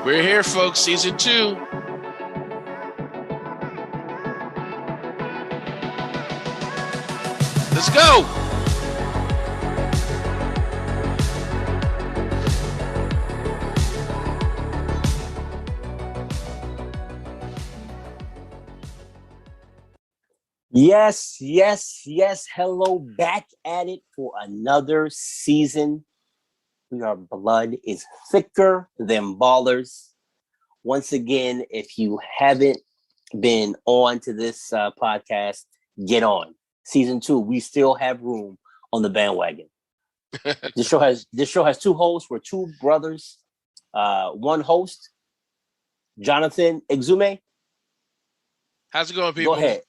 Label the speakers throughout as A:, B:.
A: We're here, folks. Season 2. Let's go.
B: Yes. Hello, back at it for another season. Our blood is thicker than ballers. Once again, if you haven't been on to this podcast, get on. Season 2, we still have room on the bandwagon. This show has two hosts. We're two brothers. One host, Jonathan Exume.
A: How's it going, people?
B: Go ahead.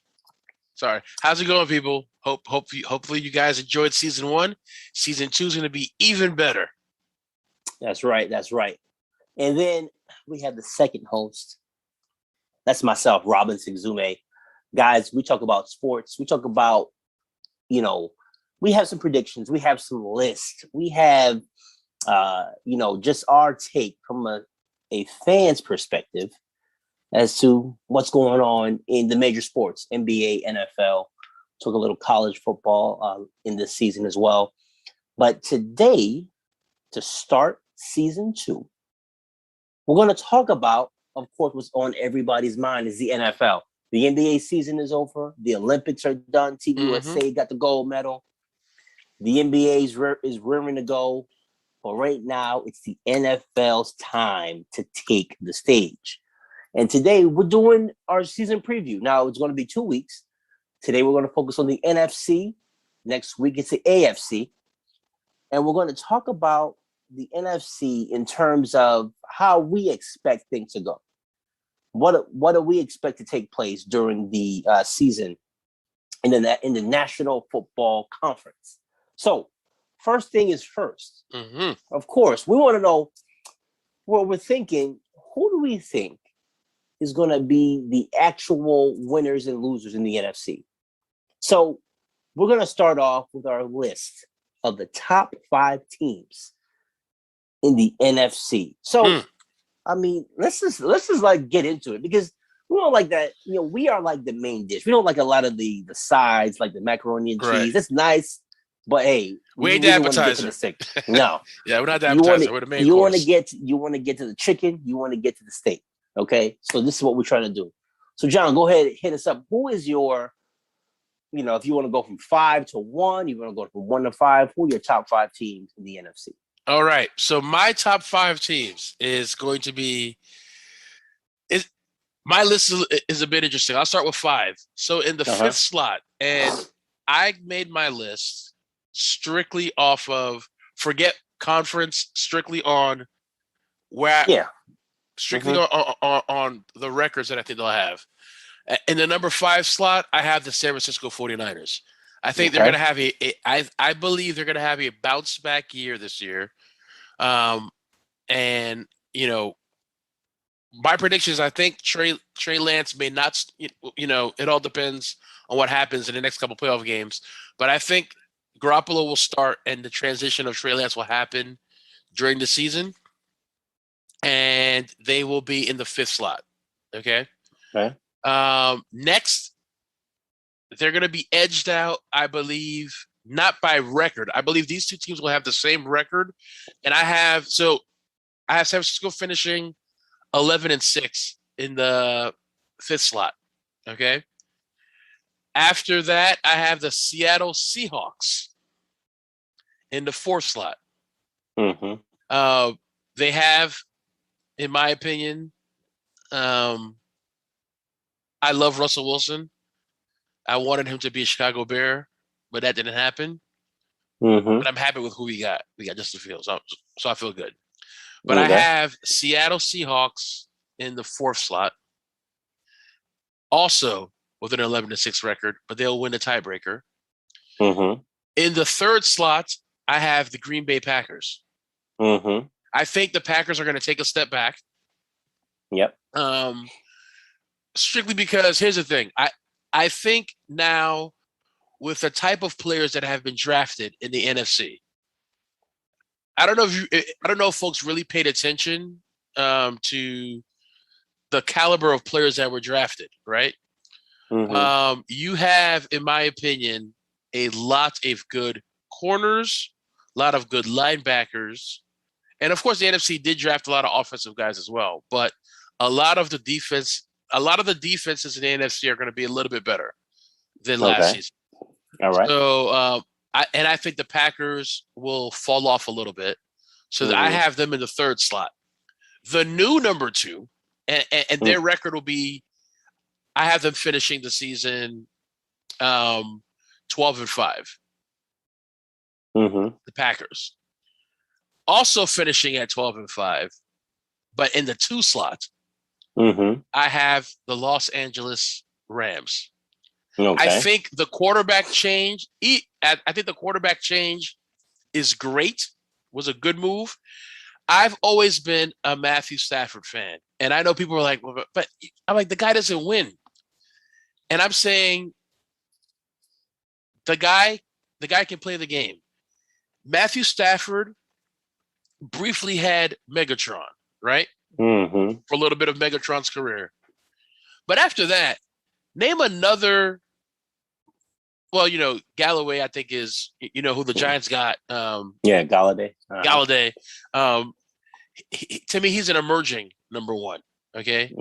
A: Sorry. How's it going, people? Hopefully you guys enjoyed season 1. Season 2 is going to be even better.
B: That's right. And then we have the second host. That's myself, Robin Exume. Guys, we talk about sports. We talk about, we have some predictions. We have some lists. We have, just our take from a fan's perspective as to what's going on in the major sports, NBA, NFL. Talk a little college football in this season as well. But today, to start season 2, we're going to talk about, of course, what's on everybody's mind is the NFL. The NBA season is over. The Olympics are done. Team USA got the gold medal. The NBA is rearing to go. But right now, it's the NFL's time to take the stage. And today, we're doing our season preview. Now, it's going to be 2 weeks. Today, we're going to focus on the NFC. Next week, it's the AFC. And we're going to talk about the NFC in terms of how we expect things to go. What do we expect to take place during the season in the National Football Conference? So, first thing is first. Of course, we want to know what we're thinking. Who do we think is going to be the actual winners and losers in the NFC? So, we're going to start off with our list of the top 5 teams in the NFC. So, I mean, let's just like get into it, because we don't like that. We are like the main dish. We don't like a lot of the sides, like the macaroni and cheese.
A: Right.
B: That's nice, but hey,
A: we ain't the appetizer.
B: No,
A: yeah, we're not the appetizer. We're the main course.
B: You want to get to the chicken. You want to get to the steak. Okay, so this is what we're trying to do. So, John, go ahead, hit us up. Who is your, if you want to go from 5 to 1, you want to go from 1 to 5. Who are your top 5 teams in the NFC?
A: All right. So my top 5 teams is going to be my list is a bit interesting. I'll start with 5. So in the 5th slot, and I made my list strictly off of forget conference, strictly on strictly on the records that I think they'll have. In the number 5 slot, I have the San Francisco 49ers. I think they're going to have I believe they're going to have a bounce back year this year. And my prediction is I think Trey Lance may not, it all depends on what happens in the next couple playoff games. But I think Garoppolo will start and the transition of Trey Lance will happen during the season. And they will be in the 5th slot. Okay. Next, they're going to be edged out, I believe, not by record. I believe these 2 teams will have the same record. And I have San Francisco finishing 11-6 in the 5th slot. Okay. After that, I have the Seattle Seahawks in the 4th slot. They have, in my opinion, I love Russell Wilson. I wanted him to be a Chicago Bear, but that didn't happen. But I'm happy with who we got. We got Justin Fields, so I feel good. But I have Seattle Seahawks in the 4th slot, also with an 11-6 record, but they'll win the tiebreaker. In the 3rd slot, I have the Green Bay Packers. I think the Packers are going to take a step back. Strictly because here's the thing. I think now with the type of players that have been drafted in the NFC, I don't know if folks really paid attention to the caliber of players that were drafted, right? You have, in my opinion, a lot of good corners, a lot of good linebackers, and of course the NFC did draft a lot of offensive guys as well. But a lot of the defenses in the NFC are going to be a little bit better than last season.
B: All right.
A: So I think the Packers will fall off a little bit. So I have them in the third slot. The new number 2, and their record will be, I have them finishing the season 12-5. The Packers. Also finishing at 12-5, but in the 2 slot, I have the Los Angeles Rams.
B: Okay.
A: I think the quarterback change, is great, was a good move. I've always been a Matthew Stafford fan. And I know people are like, well, but I'm like, the guy doesn't win. And I'm saying the guy can play the game. Matthew Stafford briefly had Megatron, right? For a little bit of Megatron's career. But after that, name another. Well, Galloway, I think, is, who the Giants got.
B: Galladay.
A: Galladay. To me, he's an emerging number 1. Okay.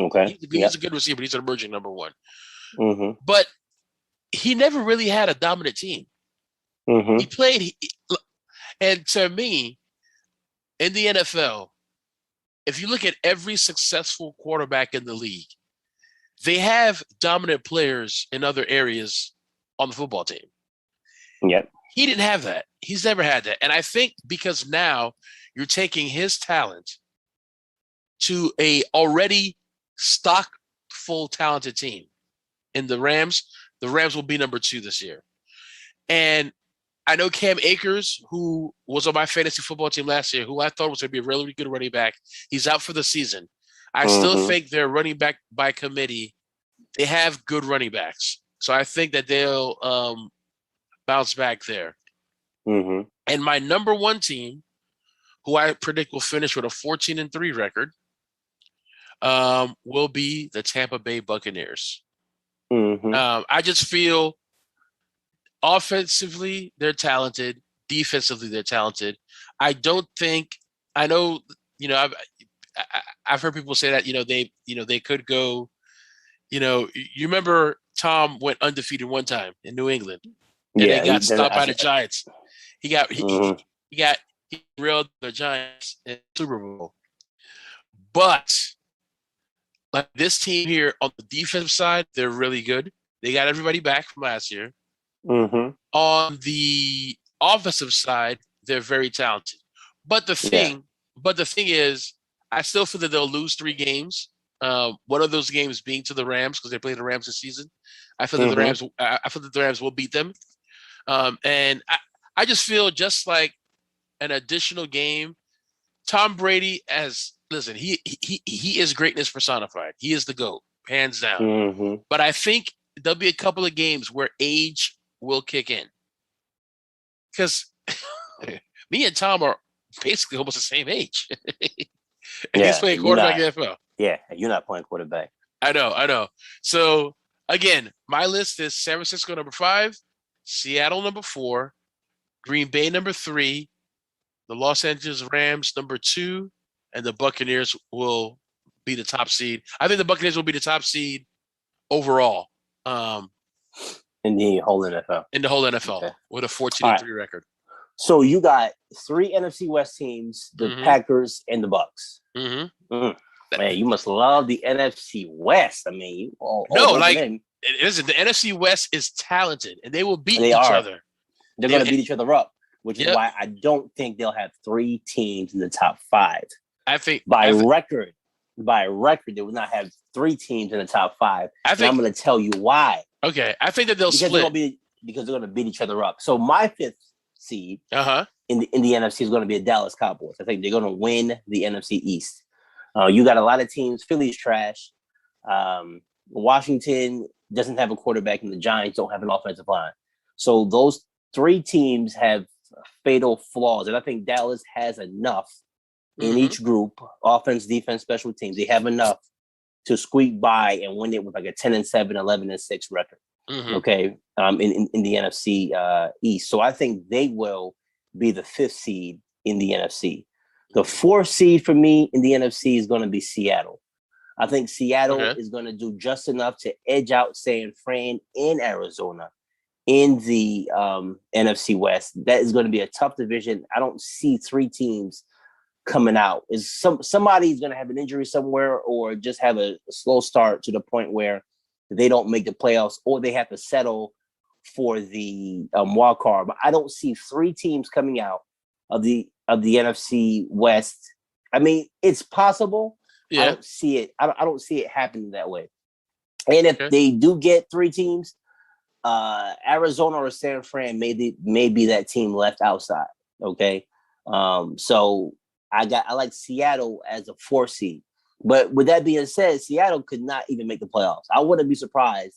A: He's a good receiver, but he's an emerging number 1. But he never really had a dominant team. He played, and to me, in the NFL, if you look at every successful quarterback in the league, they have dominant players in other areas on the football team.
B: Yep.
A: He didn't have that. He's never had that. And I think because now you're taking his talent to a already stock full talented team. In the Rams will be number 2 this year. And I know Cam Akers, who was on my fantasy football team last year, who I thought was going to be a really good running back, he's out for the season. I still think they're running back by committee. They have good running backs. So I think that they'll bounce back there. And my number 1 team, who I predict will finish with a 14-3 record, will be the Tampa Bay Buccaneers. I just feel offensively they're talented, defensively they're talented. I know, I've heard people say that they could go. You remember Tom went undefeated one time in New England, and they got stopped by the Giants. He railed the Giants in the Super Bowl. But like this team here on the defensive side, they're really good. They got everybody back from last year. On the offensive side, they're very talented. But the thing is, I still feel that they'll lose 3 games. One of those games being to the Rams because they play the Rams this season. I feel that the Rams will beat them. And I just feel just like an additional game. Tom Brady he is greatness personified. He is the GOAT, hands down. But I think there'll be a couple of games where age will kick in. Because me and Tom are basically almost the same age. And he's playing quarterback in the NFL.
B: Yeah, you're not playing quarterback.
A: I know. So, again, my list is San Francisco number 5, Seattle number 4, Green Bay number 3, the Los Angeles Rams number 2, and the Buccaneers will be the top seed. I think the Buccaneers will be the top seed overall.
B: In the whole NFL.
A: Okay. With a 14-3 record.
B: So you got 3 NFC West teams, the Packers and the Bucks. Man, you must love the NFC West. I mean,
A: it isn't. The NFC West is talented, and they will beat each other.
B: They're going to beat each other up, which is why I don't think they'll have 3 teams in the top 5. I think by record, they will not have 3 teams in the top 5. I'm going to tell you why.
A: Okay, I think that they'll split
B: because they're going to beat each other up. So my 5th seed in the NFC is going to be the Dallas Cowboys. I think they're going to win the NFC East. You got a lot of teams. Philly's trash. Washington doesn't have a quarterback, and the Giants don't have an offensive line. So those 3 teams have fatal flaws, and I think Dallas has enough in each group, offense, defense, special teams. They have enough to squeak by and win it with like a 10-7, 11-6 record. Okay, in the NFC East. So I think they will be the 5th seed in the NFC. The 4th seed for me in the NFC is going to be Seattle. I think Seattle is going to do just enough to edge out San Fran and Arizona in the NFC West. That is going to be a tough division. I don't see 3 teams coming out. Is somebody's going to have an injury somewhere or just have a slow start to the point where they don't make the playoffs or they have to settle for the wild card. But I don't see 3 teams coming out of the NFC West. I mean, it's possible. Yeah. I don't see it. I don't see it happening that way. And if they do get 3 teams, Arizona or San Fran may be that team left outside. Okay, so I like Seattle as a 4 seed. But with that being said, Seattle could not even make the playoffs. I wouldn't be surprised.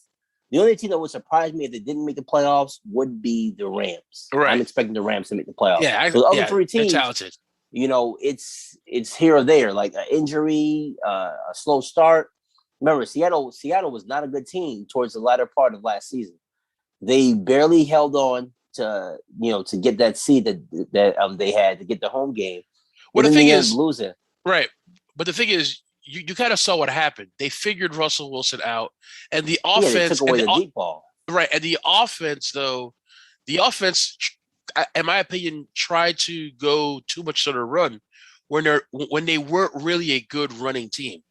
B: The only team that would surprise me if they didn't make the playoffs would be the Rams. Right. I'm expecting the Rams to make the playoffs. Yeah, the other 3 teams, talented. You know, it's here or there, like an injury, a slow start. Remember, Seattle was not a good team towards the latter part of last season. They barely held on to get that seed that they had to get the home game.
A: Well, the thing is, losing. Right. But the thing is, you kind of saw what happened. They figured Russell Wilson out, and the offense they took away the deep ball. Right, and the offense, in my opinion, tried to go too much to the run when they weren't really a good running team.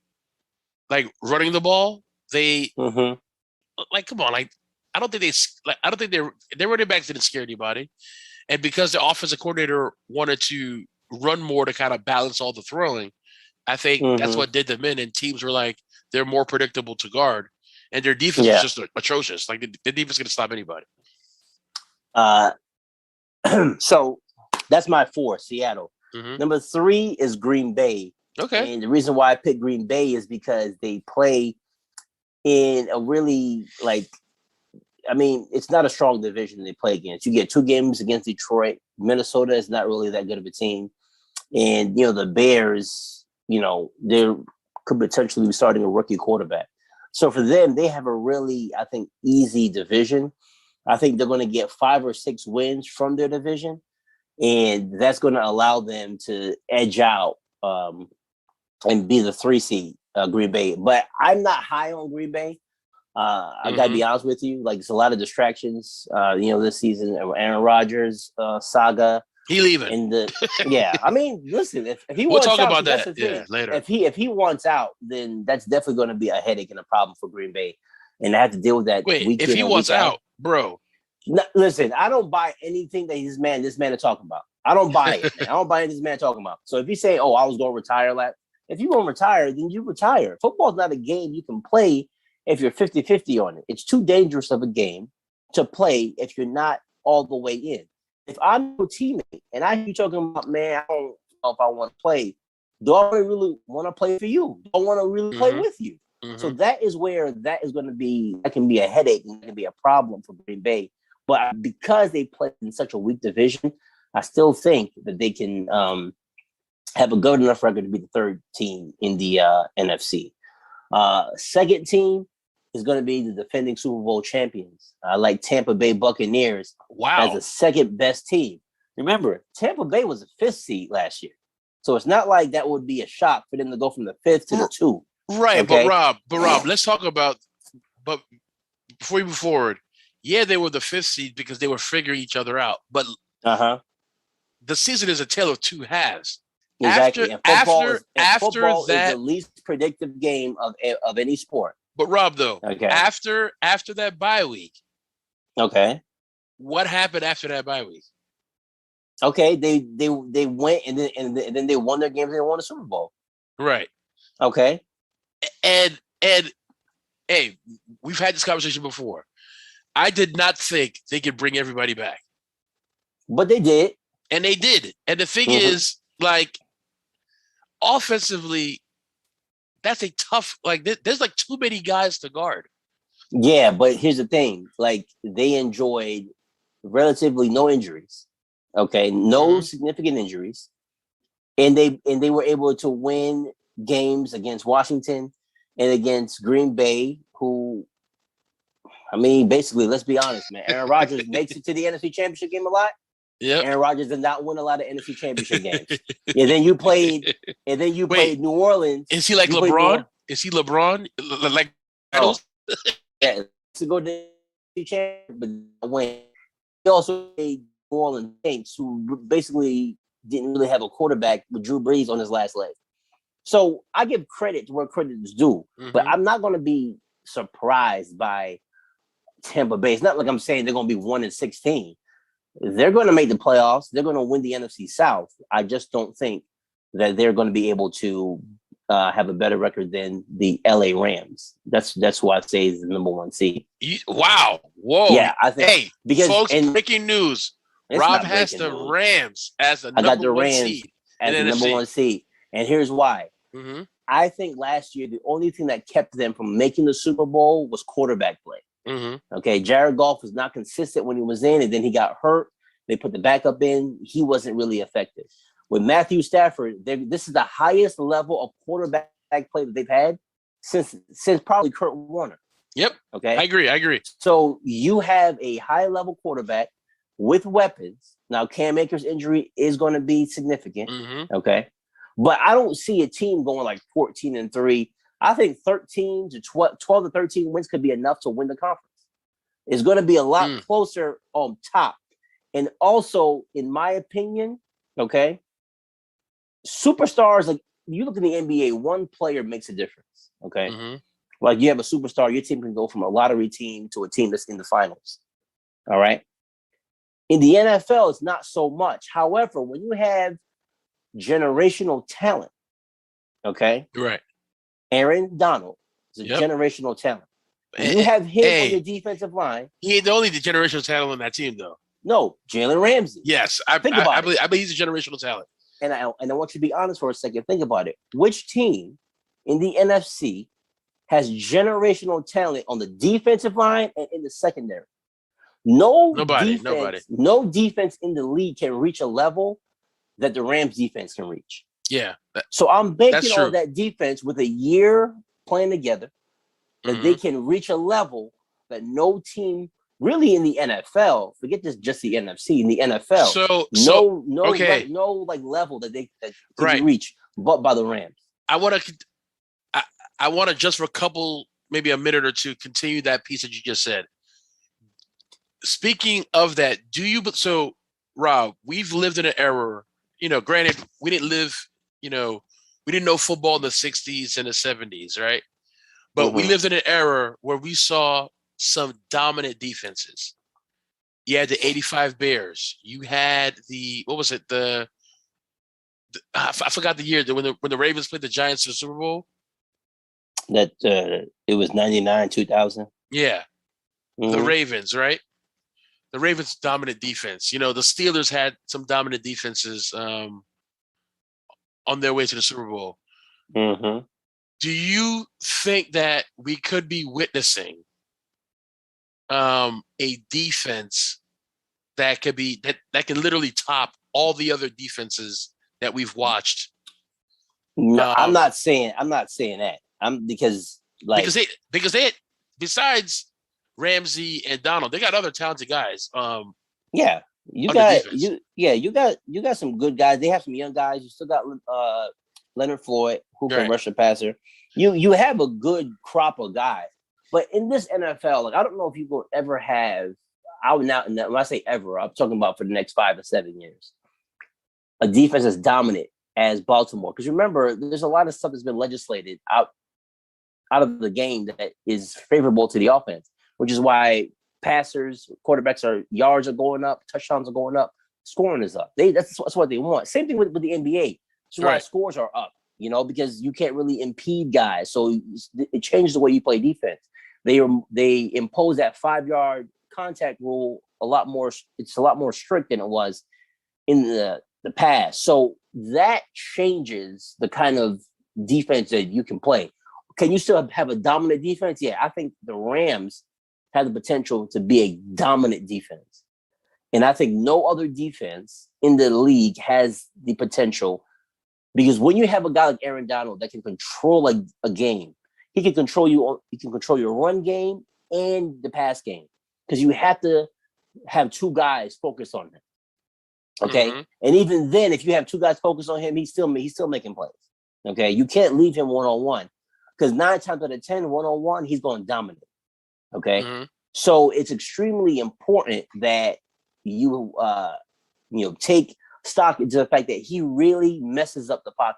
A: Like running the ball, they like come on, like I don't think their running backs didn't scare anybody, and because the offensive coordinator wanted to run more to kind of balance all the throwing. I think that's what did them in, and teams were like, they're more predictable to guard, and their defense is just atrocious. Like, the defense going to stop anybody.
B: So that's my 4, Seattle. Number 3 is Green Bay. Okay. And the reason why I picked Green Bay is because they play in a really, it's not a strong division they play against. You get 2 games against Detroit. Minnesota is not really that good of a team. And, the Bears... they could potentially be starting a rookie quarterback. So for them, they have a really, I think, easy division. I think they're going to get 5 or 6 wins from their division, and that's going to allow them to edge out and be the 3 seed, Green Bay. But I'm not high on Green Bay. I got to be honest with you. Like, it's a lot of distractions, this season. Aaron Rodgers saga.
A: He leaving.
B: I mean, listen, if he
A: we'll
B: wants
A: talk
B: out,
A: about that later.
B: If he wants out, then that's definitely going to be a headache and a problem for Green Bay, and I have to deal with that.
A: Wait, if he wants out, bro.
B: No, listen, I don't buy anything that this man is talking about. I don't buy it. I don't buy anything this man talking about. So if you say, "Oh, I was going to retire," if you want to retire, then you retire. Football is not a game you can play if you're 50-50 on it. It's too dangerous of a game to play if you're not all the way in. If I'm a teammate and I hear you talking about, man, I don't know if I want to play. Do I really want to play for you? Do I want to really play with you? So that is where that can be a headache and can be a problem for Green Bay. But because they play in such a weak division, I still think that they can have a good enough record to be the 3rd team in the NFC. 2nd team is going to be the defending Super Bowl champions. I like Tampa Bay Buccaneers as the 2nd best team. Remember, Tampa Bay was the 5th seed last year. So it's not like that would be a shock for them to go from the 5th to the 2.
A: Right, okay? But Rob, let's talk about, but before we move forward, they were the 5th seed because they were figuring each other out. But the season is a tale of 2 halves.
B: Exactly. Football is the least predictive game of any sport.
A: But Rob, though, after that bye week, what happened after that bye week?
B: Okay, they went and then they won their games and they won the Super Bowl.
A: Right.
B: Okay.
A: And hey, we've had this conversation before. I did not think they could bring everybody back,
B: but they did,
A: and they did. And the thing is, like, offensively, that's a tough, there's too many guys to guard.
B: Yeah, but here's the thing. Like, they enjoyed relatively no injuries. Okay. No significant injuries. and they were able to win games against Washington and against Green Bay, who, I mean, basically, let's be honest, man. Aaron Rodgers makes it to the NFC Championship game a lot.
A: Yep.
B: Aaron Rodgers did not win a lot of NFC Championship games. And then you played New Orleans.
A: Is he like LeBron? Is he LeBron? Like titles?
B: Yeah, to go to the championship, but win. He also played New Orleans Saints, who basically didn't really have a quarterback with Drew Brees on his last leg. So I give credit to where credit is due, but I'm not going to be surprised by Tampa Bay. It's not like I'm saying they're going to be 1-16. They're going to make the playoffs. They're going to win the NFC South. I just don't think that they're going to be able to have a better record than the LA Rams. That's who I say is the number one seed.
A: Wow. Whoa.
B: Yeah, I think.
A: Hey, because folks, breaking news. Rob has the Rams as the number one seed.
B: As the number one seed. And here's why. Mm-hmm. I think last year, the only thing that kept them from making the Super Bowl was quarterback play. Mm-hmm. Okay, Jared Goff was not consistent when he was in, and then he got hurt. They put the backup in. He wasn't really effective. With Matthew Stafford, this is the highest level of quarterback play that they've had since probably Kurt Warner.
A: Yep.
B: Okay.
A: I agree.
B: So you have a high-level quarterback with weapons. Now, Cam Akers' injury is going to be significant. Mm-hmm. Okay. But I don't see a team going like 14-3. I think 13 to 12 to 13 wins could be enough to win the conference. It's going to be a lot closer on top. And also, in my opinion, okay, superstars, like you look at the NBA, one player makes a difference. Okay. Mm-hmm. Like you have a superstar, your team can go from a lottery team to a team that's in the finals. All right. In the NFL, it's not so much. However, when you have generational talent, okay?
A: Right.
B: Aaron Donald is a generational talent. You have him on your defensive line.
A: He ain't the only generational talent on that team, though.
B: No, Jalen Ramsey.
A: Yes, I believe he's a generational talent.
B: And I want you to be honest for a second. Think about it. Which team in the NFC has generational talent on the defensive line and in the secondary? Nobody. No defense in the league can reach a level that the Rams defense can reach.
A: Yeah.
B: So I'm banking on that defense with a year playing together that they can reach a level that no team really in the NFL, forget this, just the NFC, in the NFL, no like level that they can reach but by the Rams.
A: I want to just for a couple, maybe a minute or two, continue that piece that you just said. Speaking of that, Rob, we've lived in an era, granted, we didn't know football in the 60s and the 70s, right? But we lived in an era where we saw some dominant defenses. You had the 85 Bears. You had I forgot the year when the Ravens played the Giants in the Super Bowl.
B: That it was 99, 2000.
A: Yeah. Mm-hmm. The Ravens, right? The Ravens' dominant defense. The Steelers had some dominant defenses on their way to the Super Bowl. Mm-hmm. Do you think that we could be witnessing a defense that could be that can literally top all the other defenses that we've watched?
B: No, I'm not saying that. Because
A: they besides Ramsey and Donald, they got other talented guys.
B: You got some good guys. They have some young guys. You still got Leonard Floyd, who can rush a passer. You have a good crop of guys. But in this NFL, like I don't know if you will ever have. When I say ever, I'm talking about for the next 5 to 7 years, a defense as dominant as Baltimore. Because remember, there's a lot of stuff that's been legislated out of the game that is favorable to the offense, which is why quarterbacks yards are going up, touchdowns are going up, scoring is up. That's what they want. Same thing with the NBA. That's why scores are up, because you can't really impede guys. So it changes the way you play defense. They impose that 5-yard contact rule a lot more. It's a lot more strict than it was in the past. So that changes the kind of defense that you can play. Can you still have a dominant defense? Yeah, I think the Rams have the potential to be a dominant defense. And I think no other defense in the league has the potential Because when you have a guy like Aaron Donald that can control a game, he can control you. He can control your run game and the pass game. Because you have to have two guys focused on him. Okay, and even then, if you have two guys focused on him, he's still making plays. Okay, you can't leave him 1-on-1 because 9 times out of 10, 1-on-1, he's going to dominate. Okay, so it's extremely important that you take stock into the fact that he really messes up the pocket.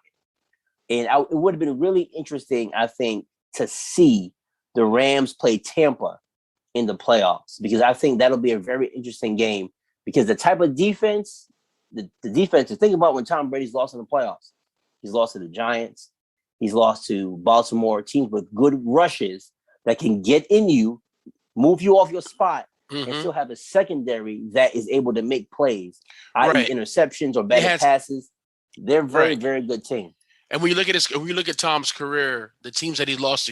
B: And it would have been really interesting, I think, to see the Rams play Tampa in the playoffs, because I think that'll be a very interesting game, because the type of defense, the defense, to think about when Tom Brady's lost in the playoffs. He's lost to the Giants. He's lost to Baltimore, teams with good rushes that can get in you, move you off your spot, and still have a secondary that is able to make plays, i.e. interceptions or better passes. They're very, very good team.
A: And when you look at Tom's career, the teams that he's lost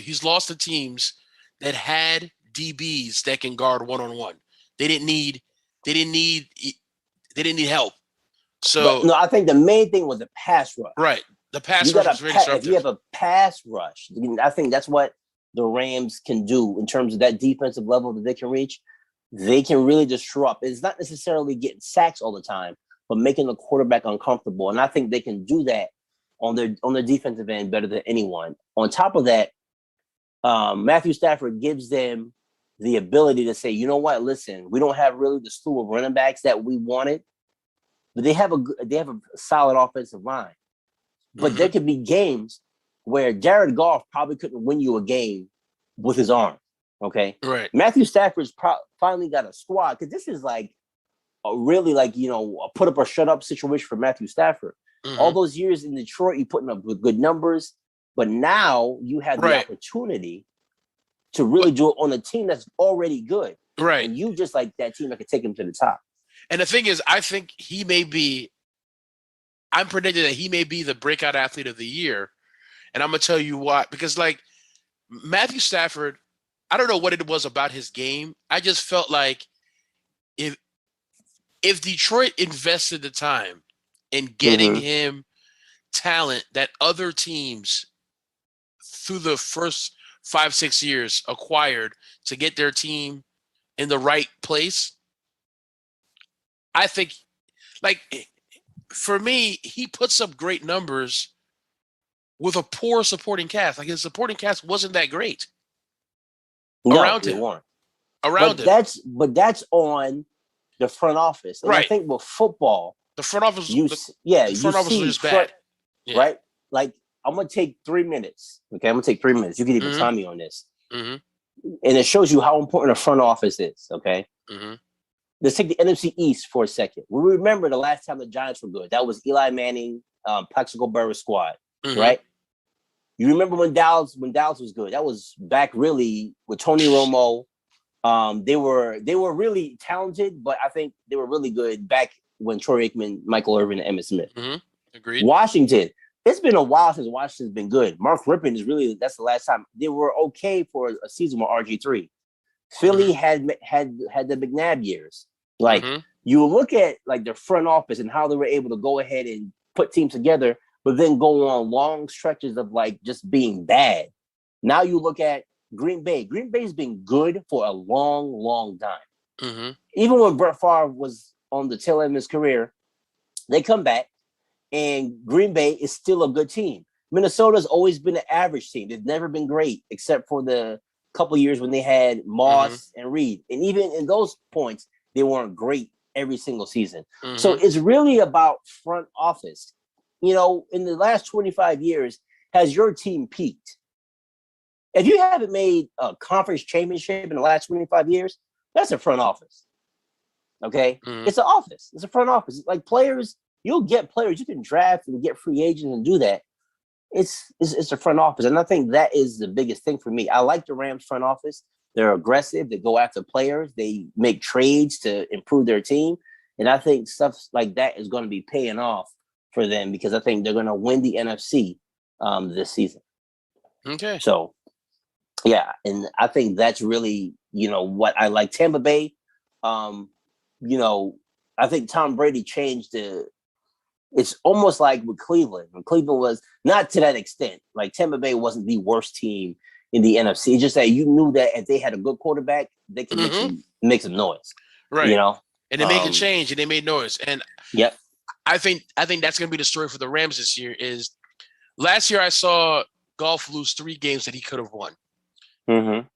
A: to teams that had DBs that can guard 1-on-1. They didn't need help. So
B: no, I think the main thing was the pass rush.
A: Right. The pass rush was very disruptive.
B: If you have a pass rush, I think that's what the Rams can do in terms of that defensive level that they can reach. They can really disrupt. It's not necessarily getting sacks all the time, but making the quarterback uncomfortable. And I think they can do that on their defensive end better than anyone. On top of that, Matthew Stafford gives them the ability to say, you know what, listen, we don't have really the slew of running backs that we wanted, but they have a solid offensive line. But there could be games where Jared Goff probably couldn't win you a game with his arm. Okay,
A: right.
B: Matthew Stafford's finally got a squad, because this is like a really a put up or shut up situation for Matthew Stafford. All those years in Detroit, you putting up with good numbers, but now you have the opportunity to really do it on a team that's already good.
A: Right.
B: And you just like that team that could take him to the top.
A: And the thing is, I think I'm predicting that he may be the breakout athlete of the year. And I'm going to tell you why. Because, Matthew Stafford, I don't know what it was about his game. I just felt like if Detroit invested the time in getting him talent that other teams through the first 5-6 years acquired to get their team in the right place, I think, for me, he puts up great numbers with a poor supporting cast. His supporting cast wasn't that great around him.
B: That's on the front office. And I think with football,
A: the front office, was just bad.
B: Right? I'm going to take 3 minutes. Okay, I'm going to take 3 minutes. You can even time me on this. And it shows you how important a front office is, okay? Let's take the NFC East for a second. We remember the last time the Giants were good. That was Eli Manning, Plaxico Burress squad, right? You remember when Dallas was good? That was back really with Tony Romo. They were really talented, but I think they were really good back when Troy Aikman, Michael Irvin, and Emmitt Smith.
A: Agreed.
B: Washington. It's been a while since Washington's been good. Mark Rippon that's the last time. They were okay for a season with RG3. Philly had the McNabb years. You look at their front office and how they were able to go ahead and put teams together, but then go on long stretches of just being bad. Now you look at Green Bay. Green Bay's been good for a long, long time. Even when Brett Favre was on the tail end of his career, they come back, and Green Bay is still a good team. Minnesota's always been an average team. They've never been great, except for the couple years when they had Moss and Reed. And even in those points, they weren't great every single season. So it's really about front office. In the last 25 years, has your team peaked? If you haven't made a conference championship in the last 25 years, that's a front office. Okay? It's an office. It's a front office. Players, you'll get players. You can draft and get free agents and do that. It's a front office. And I think that is the biggest thing for me. I like the Rams front office. They're aggressive. They go after players. They make trades to improve their team. And I think stuff like that is going to be paying off for them, because I think they're going to win the NFC this season.
A: Okay.
B: So, yeah. And I think that's really, what I like. Tampa Bay, I think Tom Brady changed it's almost like with Cleveland. When Cleveland was not to that extent, like Tampa Bay wasn't the worst team in the NFC. It's just that you knew that if they had a good quarterback, they could make some noise.
A: Right.
B: You know?
A: And they make a change and they made noise. And
B: yep.
A: I think that's going to be the story for the Rams this year. Is last year I saw Goff lose 3 games that he could have won.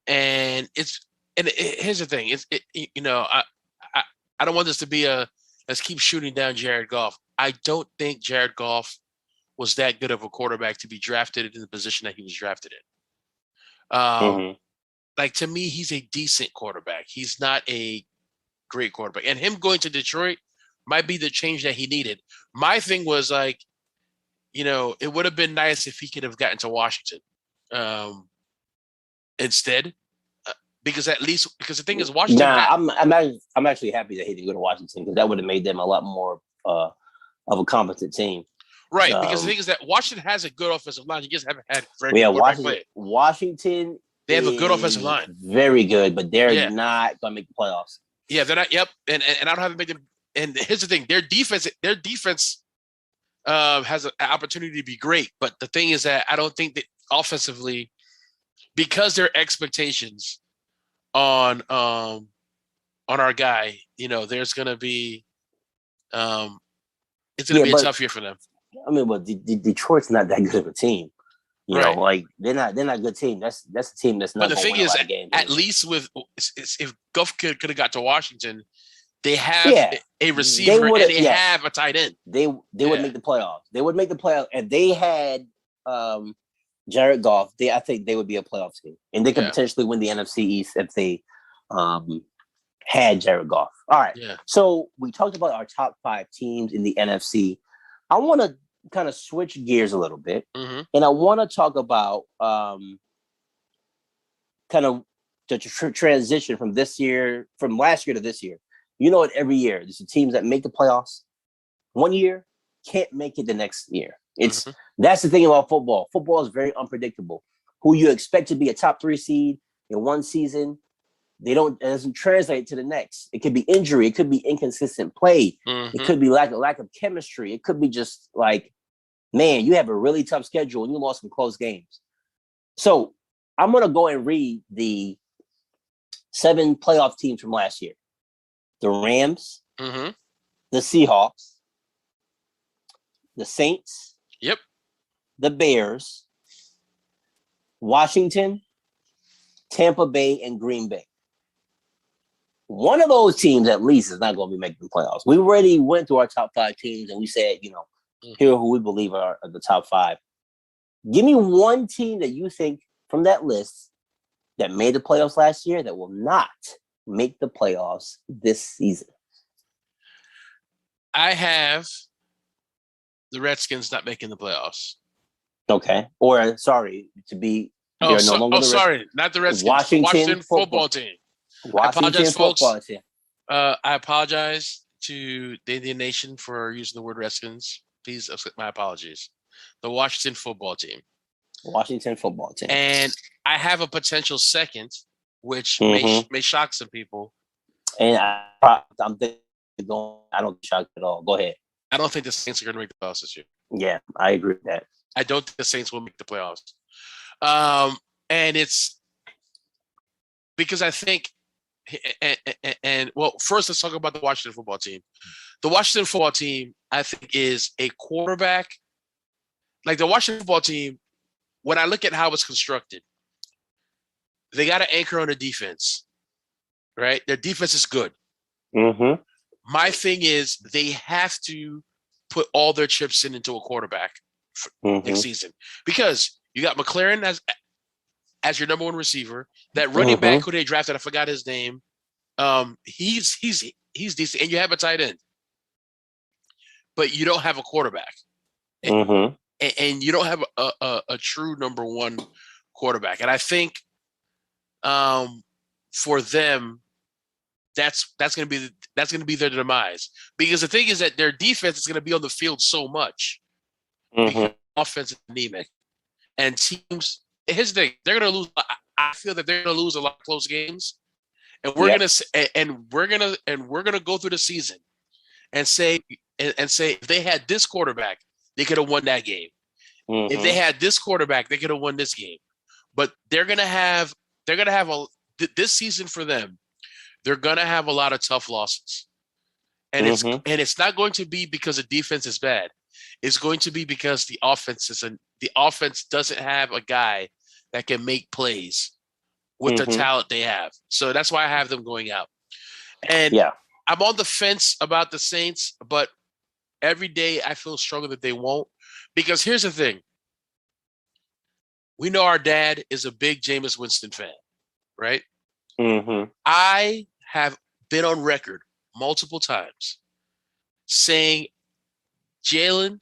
A: And here's the thing. I don't want this to be let's keep shooting down Jared Goff. I don't think Jared Goff was that good of a quarterback to be drafted in the position that he was drafted in. Like, to me, he's a decent quarterback. He's not a great quarterback. And him going to Detroit might be the change that he needed. My thing was, like, it would have been nice if he could have gotten to Washington instead. Because the thing is, Washington.
B: I'm actually happy that he didn't go to Washington, because that would have made them a lot more of a competent team.
A: Right, because the thing is that Washington has a good offensive line. You just haven't had very good quarterback.
B: Washington.
A: They have a good offensive line.
B: Very good, but they're not going to make the playoffs. Yeah,
A: they're not. Yep, and I don't have to make them. And here's the thing: their defense has an opportunity to be great. But the thing is that I don't think that offensively, because their expectations on our guy, there's going to be it's going to be a tough year for them.
B: I mean, but Detroit's not that good of a team. You know, like they're not a good team. That's a team that's not.
A: But the thing is, at least if Goff could have got to Washington, they have a receiver and they have a tight end.
B: They would make the playoffs. They would make the playoffs, and they had Jared Goff. I think they would be a playoff team, and they could potentially win the NFC East if they had Jared Goff. All right. Yeah. So we talked about our top 5 teams in the NFC. I want to kind of switch gears a little bit, and I want to talk about kind of the transition from last year to this year. Every year there's the teams that make the playoffs one year, can't make it the next year. That's the thing about football. Football is very unpredictable. Who you expect to be a top 3 seed in one season, it doesn't translate to the next. It could be injury. It could be inconsistent play. It could be lack of chemistry. It could be just like, man, you have a really tough schedule and you lost some close games. So I'm going to go and read the 7 playoff teams from last year. The Rams, the Seahawks, the Saints, the Bears, Washington, Tampa Bay, and Green Bay. One of those teams, at least, is not going to be making the playoffs. We already went through our top 5 teams, and we said, here are who we believe are the top 5. Give me one team that you think from that list that made the playoffs last year that will not make the playoffs this season.
A: I have the Redskins not making the playoffs.
B: Okay. Or, sorry, to be... not
A: the Redskins. Washington football team.
B: Washington football team.
A: I apologize to the Indian Nation for using the word Redskins. Please accept my apologies. The Washington football team.
B: Washington football team.
A: And I have a potential second, which may shock some people.
B: And I don't get shocked at all. Go ahead.
A: I don't think the Saints are going to make the playoffs this year.
B: Yeah, I agree with that.
A: I don't think the Saints will make the playoffs. And it's because I think, well, first let's talk about the Washington football team. The Washington football team, I think, is a quarterback. Like the Washington football team, when I look at how it's constructed, they got an anchor on the defense, right? Their defense is good. My thing is they have to put all their chips into a quarterback for next season, because you got McLaren as your number 1 receiver. That running back who they drafted, I forgot his name. He's decent, and you have a tight end, but you don't have a quarterback, and you don't have a true number 1 quarterback. And I think for them, that's going to be their demise, because the thing is that their defense is going to be on the field so much. Offense is anemic, and teams. Here's the thing: they're going to lose. I feel that they're going to lose a lot of close games, and we're gonna go through the season and say and say if they had this quarterback, they could have won that game.
B: Mm-hmm.
A: If they had this quarterback, they could have won this game. But they're gonna have this season for them. They're gonna have a lot of tough losses, and it's not going to be because the defense is bad. It's going to be because the offense doesn't have a guy that can make plays with the talent they have. So that's why I have them going out. And I'm on the fence about the Saints, but every day I feel stronger that they won't. Because here's the thing. We know our dad is a big Jameis Winston fan, right?
B: Mm-hmm.
A: I have been on record multiple times saying Jameis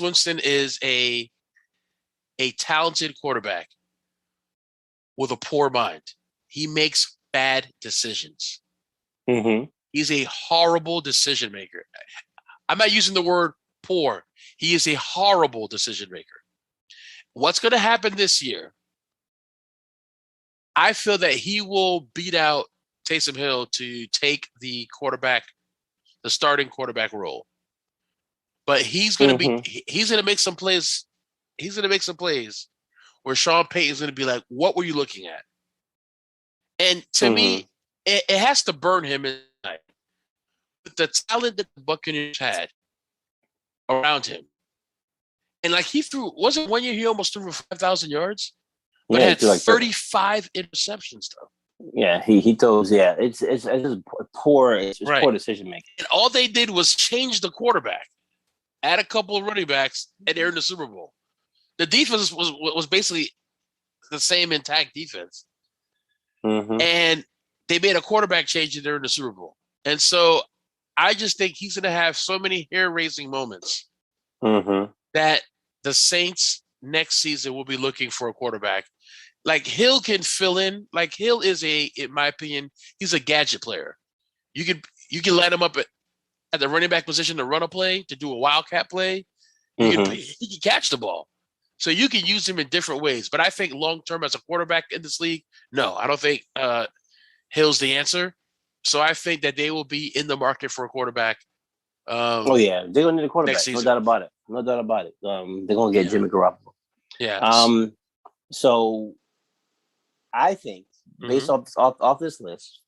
A: Winston is a talented quarterback with a poor mind. He makes bad decisions.
B: Mm-hmm.
A: He's a horrible decision maker. I'm not using the word poor. He is a horrible decision maker. What's going to happen this year? I feel that he will beat out Taysom Hill to take the starting quarterback role. But he's going to make some plays. He's going to make some plays where Sean Payton's going to be like, what were you looking at? And to me, it has to burn him inside. With the talent that the Buccaneers had around him. And like was it 1 year he almost threw for 5,000 yards? But had like 35 interceptions though.
B: Yeah, he throws. Yeah, it's just poor. It's poor decision making.
A: And all they did was change the quarterback, add a couple of running backs, and they're in the Super Bowl. The defense was basically the same intact defense, and they made a quarterback change and they're in the Super Bowl. And so I just think he's going to have so many hair-raising moments that the Saints next season will be looking for a quarterback. Like Hill can fill in. Like Hill is in my opinion, he's a gadget player. You can line him up at the running back position to run a play, to do a wildcat play. He can catch the ball. So you can use him in different ways. But I think long-term as a quarterback in this league, no, I don't think Hill's the answer. So I think that they will be in the market for a quarterback.
B: They're going to need a quarterback. No doubt about it. They're going to get Jimmy Garoppolo.
A: Yeah.
B: So I think based off this list,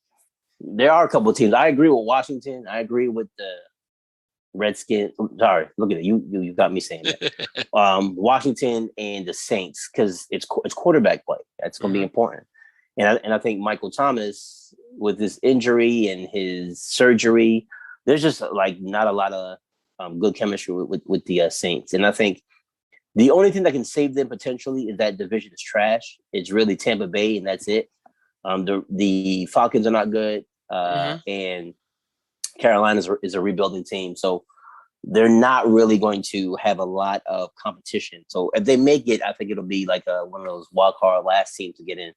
B: there are a couple of teams. I agree with Washington. I agree with the Redskins. Sorry, look at it. You got me saying that. Washington and the Saints, because it's quarterback play. That's going to be important. And I think Michael Thomas, with his injury and his surgery, there's just like not a lot of good chemistry with the Saints. And I think the only thing that can save them potentially is that division is trash. It's really Tampa Bay, and that's it. The Falcons are not good, and Carolina is a rebuilding team. So they're not really going to have a lot of competition. So if they make it, I think it'll be like one of those wild card last teams to get in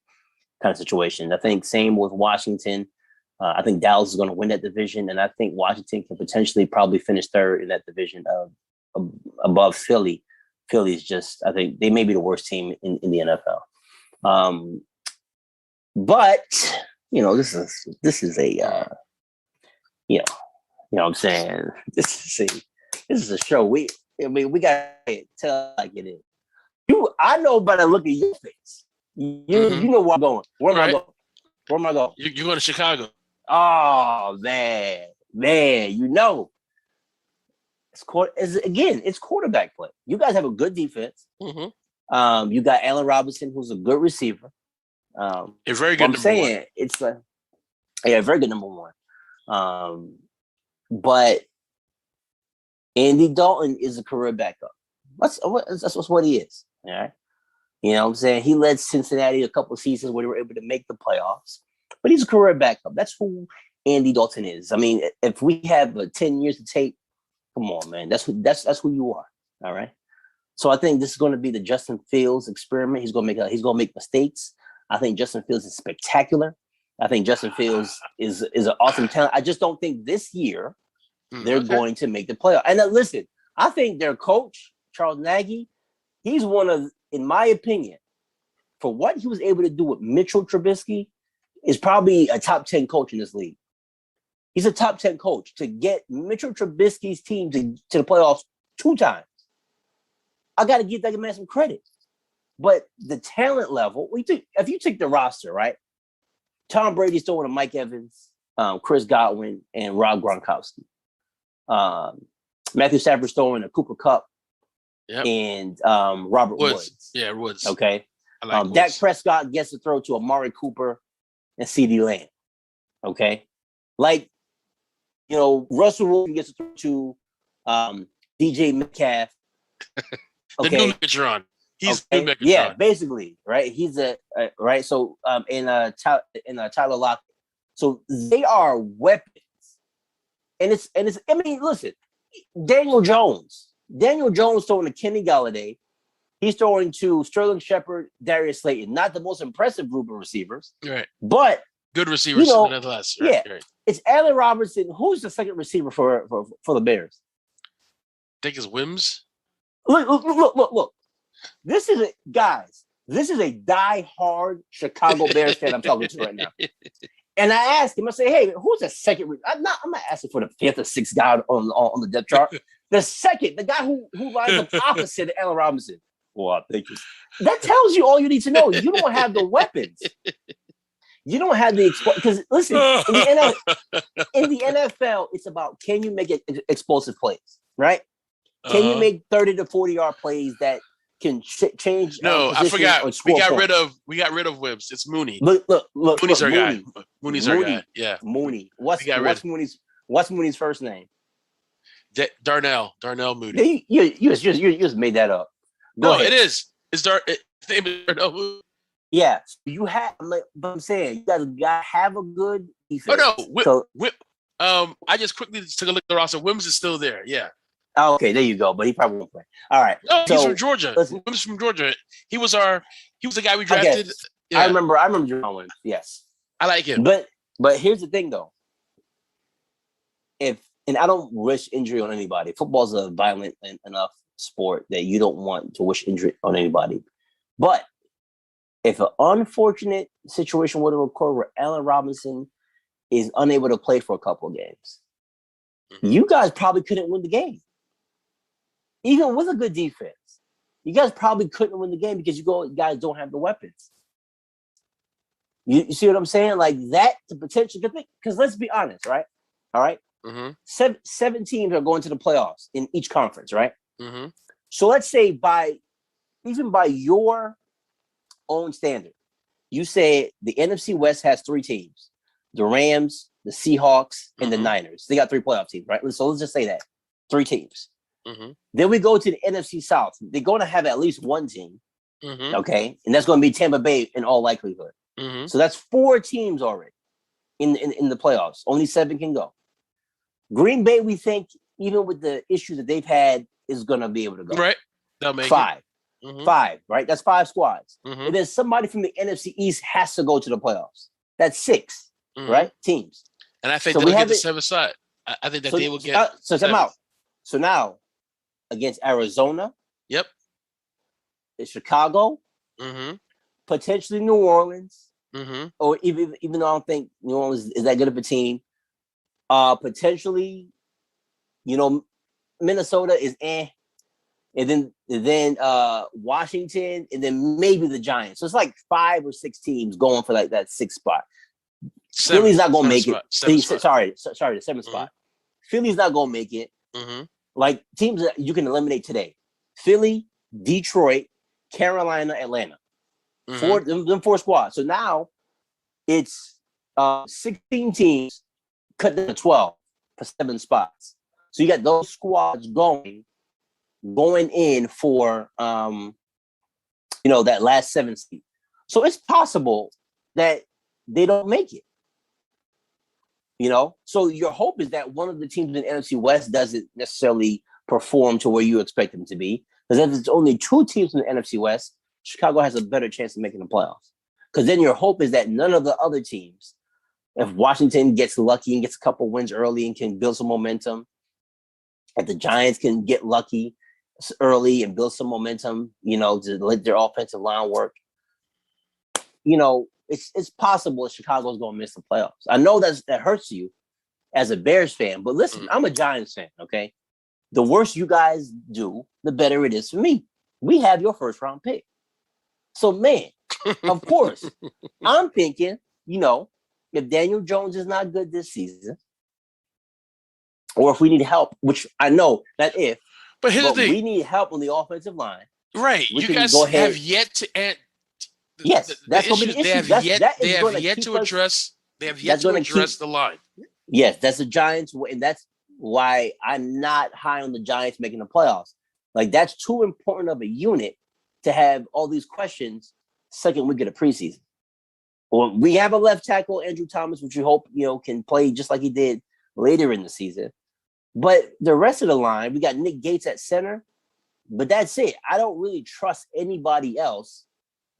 B: kind of situation. I think same with Washington. I think Dallas is going to win that division, and I think Washington can potentially probably finish third in that division above Philly. Philly's just, I think they may be the worst team in the NFL. But this is a you know what I'm saying, this is a show. We got to tell like it is. I know by the look of your face. You know where I'm going. Where am I going? Where am I going?
A: You're going to Chicago.
B: Oh man, it's quarterback play. You guys have a good defense. You got Allen Robinson, who's a good receiver.
A: A very good number one.
B: It's very good number one. But Andy Dalton is a career backup. That's what he is. All right. You know what I'm saying? He led Cincinnati a couple of seasons where they were able to make the playoffs. But he's a career backup. That's who Andy Dalton is. I mean, if we have 10 years to take, come on, man. That's who you are. All right. So I think this is going to be the Justin Fields experiment. He's going to make mistakes. I think Justin Fields is spectacular. I think Justin Fields is an awesome talent. I just don't think this year they're going to make the playoff. And listen, I think their coach, Charles Nagy, he's one of, in my opinion, for what he was able to do with Mitchell Trubisky, is probably a top 10 coach in this league. He's a top 10 coach. To get Mitchell Trubisky's team to the playoffs 2 times, I got to give that man some credit. But the talent level, if you take the roster, right? Tom Brady's throwing to Mike Evans, Chris Godwin, and Rob Gronkowski. Matthew Stafford's throwing to Cooper Kupp and Robert Woods.
A: Yeah, Woods.
B: Okay.
A: I like Woods.
B: Dak Prescott gets to throw to Amari Cooper and CeeDee Lamb. Okay. Like, Russell Wilson gets to throw to DJ Metcalf.
A: The new Megatron. He's new Megatron.
B: Yeah, basically, right? He's right. So in Tyler Lockett. So they are weapons. And it's I mean, listen, Daniel Jones throwing to Kenny Galladay. He's throwing to Sterling Shepard, Darius Slayton. Not the most impressive group of receivers.
A: Right.
B: But
A: good receivers nonetheless. Right,
B: yeah.
A: Right.
B: It's Allen Robinson. Who's the second receiver for the Bears?
A: I think it's Wims.
B: Look. This is a die-hard Chicago Bears fan I'm talking to right now. And I asked him, I say, hey, who's the second? I'm not asking for the 5th or 6th guy on the depth chart. The second, the guy who lines up opposite of Allen Robinson. Well, thank you. That tells you all you need to know. You don't have the weapons. You don't have the because listen, in the NFL, it's about can you make explosive plays, right? Can you make 30 to 40-yard plays that can change?
A: No, I forgot. We got rid of Wibbs. It's Mooney.
B: Look.
A: Mooney's our
B: Mooney.
A: guy. Mooney's our guy. Yeah.
B: Mooney. What's Mooney's first name?
A: Darnell Mooney.
B: You just made that up. Go ahead.
A: It is. It's name is Darnell Mooney.
B: Yeah, you have. But I'm saying you guys got have a good defense.
A: Oh no, I just quickly took a look at the roster. Wims is still there. Yeah.
B: Okay, there you go. But he probably won't play. All right.
A: No, he's from Georgia. Wims from Georgia. He was the guy we drafted.
B: I remember John Wims. Yes,
A: I like him.
B: But here's the thing, though. And I don't wish injury on anybody. Football's a violent enough sport that you don't want to wish injury on anybody. But if an unfortunate situation would have occurred where Allen Robinson is unable to play for a couple of games, you guys probably couldn't win the game. Even with a good defense, you guys probably couldn't win the game because you guys don't have the weapons. You see what I'm saying? Like that, the potential. Because let's be honest, right? All right.
A: Mm-hmm.
B: Seven teams are going to the playoffs in each conference, right?
A: Mm-hmm.
B: So let's say even by your own standard, you say the NFC West has 3 teams: the Rams, the Seahawks, and the Niners. They got 3 playoff teams, right? So let's just say that 3 teams.
A: Mm-hmm.
B: Then we go to the NFC South. They're going to have at least 1 team, okay, and that's going to be Tampa Bay in all likelihood.
A: Mm-hmm.
B: So that's 4 teams already in the playoffs. Only 7 can go. Green Bay, we think, even with the issues that they've had, is going to be able to go.
A: Right. They'll make
B: 5.
A: it. Mm-hmm.
B: 5, right? That's 5 squads.
A: Mm-hmm.
B: And then somebody from the NFC East has to go to the playoffs. That's 6, right? Teams.
A: And I think they'll get the 7th side. I think that they will get.
B: So time out. So now, against Arizona.
A: Yep.
B: Chicago.
A: Mm-hmm.
B: Potentially New Orleans.
A: Mm-hmm.
B: Or even though I don't think New Orleans is that good of a team. Potentially, Minnesota is and then Washington, and then maybe the Giants. So it's like 5 or 6 teams going for like that 6th spot. Philly's not going to make it. Sorry, the 7th spot. Philly's not going to make it.
A: Mm-hmm.
B: Like teams that you can eliminate today: Philly, Detroit, Carolina, Atlanta. Them 4 squads. So now it's 16 teams cut down to 12 for 7 spots. So you got those squads going in for that last 7 seed. So it's possible that they don't make it. So your hope is that one of the teams in the NFC West doesn't necessarily perform to where you expect them to be. Because if it's only 2 teams in the NFC West, Chicago has a better chance of making the playoffs. Because then your hope is that none of the other teams, if Washington gets lucky and gets a couple wins early and can build some momentum, if the Giants can get lucky early and build some momentum, to let their offensive line work, it's possible Chicago's going to miss the playoffs. I know that hurts you, as a Bears fan. But listen, I'm a Giants fan, okay? The worse you guys do, the better it is for me. We have your first round pick. So, man, of course, I'm thinking, if Daniel Jones is not good this season, or if we need help, which I know that
A: but here's the thing.
B: We need help on the offensive line.
A: Right. You guys have yet to end.
B: Yes, that's going to be the issue.
A: They have yet to address the line.
B: Yes, that's the Giants, and that's why I'm not high on the Giants making the playoffs. Like, that's too important of a unit to have all these questions second week of the preseason. Well, we have a left tackle, Andrew Thomas, which we hope, can play just like he did later in the season. But the rest of the line, we got Nick Gates at center, but that's it. I don't really trust anybody else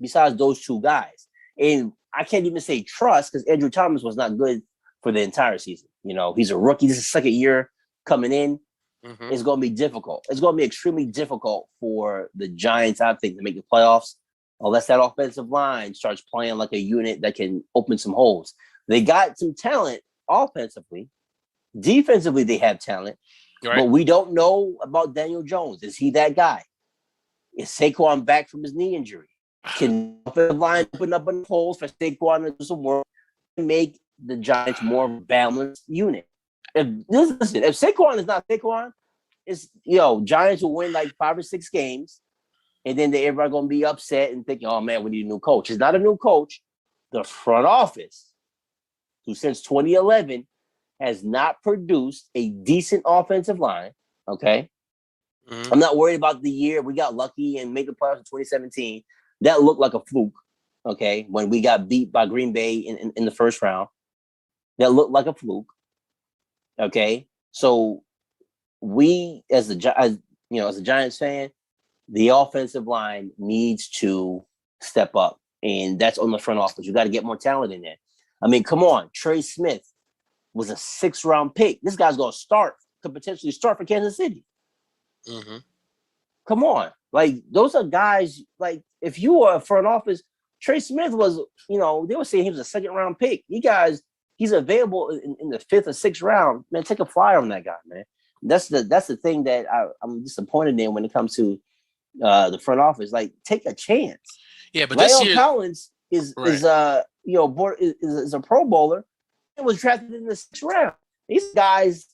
B: besides those two guys. And I can't even say trust because Andrew Thomas was not good for the entire season. He's a rookie. This is his second year coming in. Mm-hmm. It's going to be difficult. It's going to be extremely difficult for the Giants, I think, to make the playoffs unless that offensive line starts playing like a unit that can open some holes. They got some talent offensively. Defensively, they have talent. Right. But we don't know about Daniel Jones. Is he that guy? Is Saquon back from his knee injury? Can the offensive line open up enough holes for Saquon to do some work and make the Giants more balanced unit? If Saquon is not Saquon, it's Giants will win like 5 or 6 games, and then everybody gonna be upset and thinking, "Oh man, we need a new coach." It's not a new coach. The front office, who since 2011 has not produced a decent offensive line. Okay, I'm not worried about the year we got lucky and made the playoffs in 2017. That looked like a fluke. Okay, when we got beat by Green Bay in the first round, that looked like a fluke. Okay, so we as a Giants fan, the offensive line needs to step up, and that's on the front office. You got to get more talent in there. I mean, come on, Trey Smith was a 6th-round pick. This guy's going to could potentially start for Kansas City. Mm-hmm. Come on, like those are guys. Like if you were a front office, Trey Smith was, they were saying he was a 2nd-round pick. He's available in the 5th or 6th round. Man, take a flyer on that guy, man. That's the thing that I'm disappointed in when it comes to the front office. Like, take a chance.
A: Yeah, but this year,
B: Collins is a Pro Bowler and was drafted in the 6th round. These guys,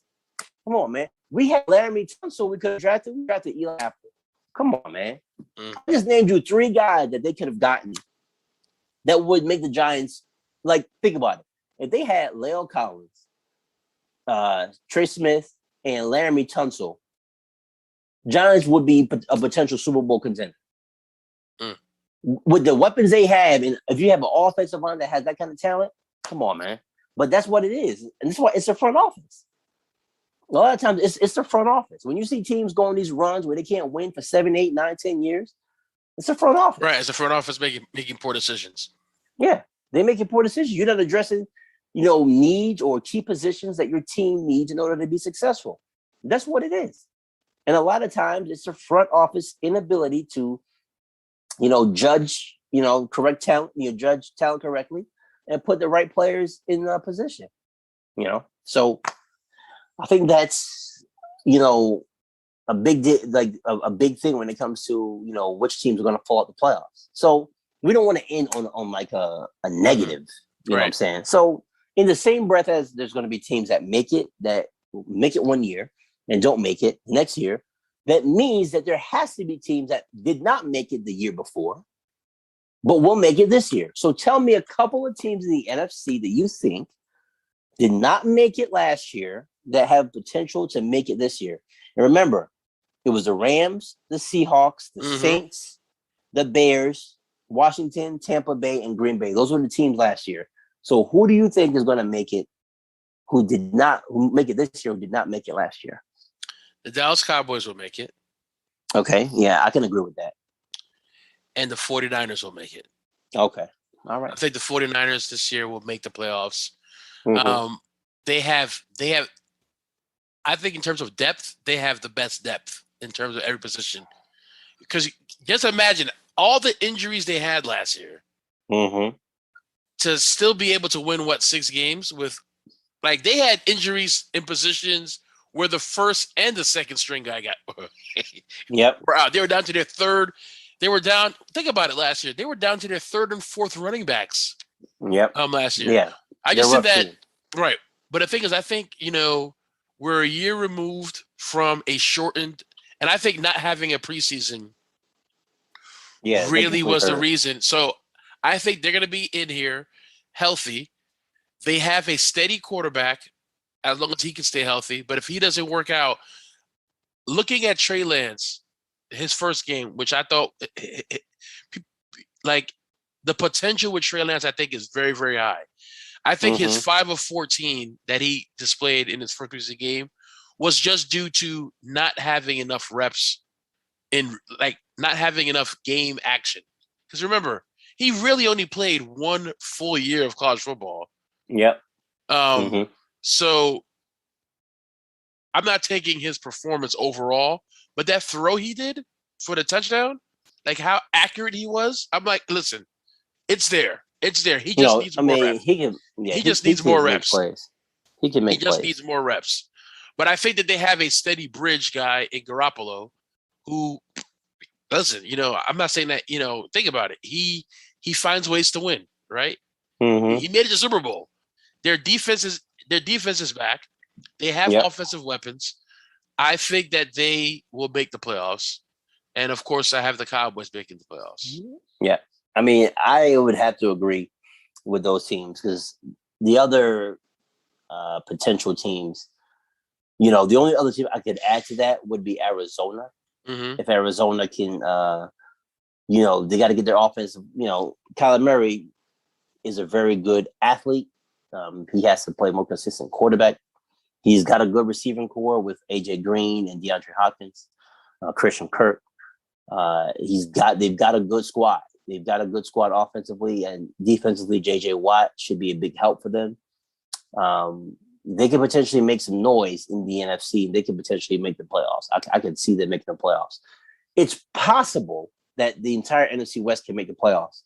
B: come on, man. We had Laramie Tunsil. We drafted Eli Apple. Come on, man. I just named you 3 guys that they could have gotten that would make the Giants, like, think about it. If they had La'el Collins, Trey Smith, and Laramie Tunsil, Giants would be a potential Super Bowl contender. With the weapons they have, and if you have an offensive line that has that kind of talent, come on, man. But that's what it is. And that's why it's the front office. A lot of times it's the front office. When you see teams go on these runs where they can't win for 7, 8, 9, 10 years, it's the front office.
A: Right, it's the front office making poor decisions.
B: Yeah, they're making poor decisions. You're not addressing, needs or key positions that your team needs in order to be successful. That's what it is. And a lot of times it's the front office inability to, judge, correct talent, judge talent correctly and put the right players in position, So I think that's, a big a big thing when it comes to, which teams are going to fall out the playoffs. So we don't want to end on like a negative, you know what I'm saying? So in the same breath as there's going to be teams that make it 1 year and don't make it next year, that means that there has to be teams that did not make it the year before, but will make it this year. So tell me a couple of teams in the NFC that you think did not make it last year that have potential to make it this year. And remember, it was the Rams, the Seahawks, the Saints, the Bears, Washington, Tampa Bay, and Green Bay. Those were the teams last year. So who do you think is going to make it who make it this year who did not make it last year?
A: The Dallas Cowboys will make it.
B: Okay. Yeah, I can agree with that.
A: And the 49ers will make it.
B: Okay. All right.
A: I think the 49ers this year will make the playoffs. Mm-hmm. They have, I think in terms of depth, they have the best depth in terms of every position. Because just imagine all the injuries they had last year to still be able to win, 6 games with Like they had injuries in positions where the first and the second string guy got
B: Yep.
A: were out. They were down to their third. They were down. Think about it. Last year, they were down to their third and fourth running backs.
B: Yep.
A: Last year,
B: Yeah.
A: I
B: They're
A: just
B: rough
A: think that
B: team.
A: right. But the thing is, I think we're a year removed from a shortened, and I think not having a preseason
B: Yeah, that
A: really
B: definitely
A: was the
B: hurt.
A: reason. So I think they're going to be in here healthy. They have a steady quarterback as long as he can stay healthy. But if he doesn't work out, looking at Trey Lance, his first game, which I thought, like the potential with Trey Lance, I think is very, very high. I think his 5 of 14 that he displayed in his first preseason game was just due to not having enough reps in like not having enough game action. Because remember, he really only played one full year of college football.
B: Yep.
A: So I'm not taking his performance overall, but that throw he did for the touchdown, like how accurate he was, I'm like, listen, it's there. It's there. He just needs more reps.
B: He can. Yeah,
A: he just needs more reps.
B: Plays. He can make.
A: He just needs more reps. But I think that they have a steady bridge guy in Garoppolo, who, listen, I'm not saying that. Think about it. He finds ways to win, right? He made it to Super Bowl. Their defense is back. They have offensive weapons. I think that they will make the playoffs. And of course, I have the Cowboys making the playoffs.
B: Yeah. I mean, I would have to agree with those teams because the other potential teams, the only other team I could add to that would be Arizona. If Arizona can, they got to get their offense. Kyler Murray is a very good athlete. He has to play more consistent quarterback. He's got a good receiving core with AJ Green and DeAndre Hopkins, Christian Kirk. They've got a good squad. They've got a good squad offensively and defensively. JJ Watt should be a big help for them. They could potentially make some noise in the NFC. They could potentially make the playoffs. I could see them making the playoffs. It's possible that the entire NFC West can make the playoffs.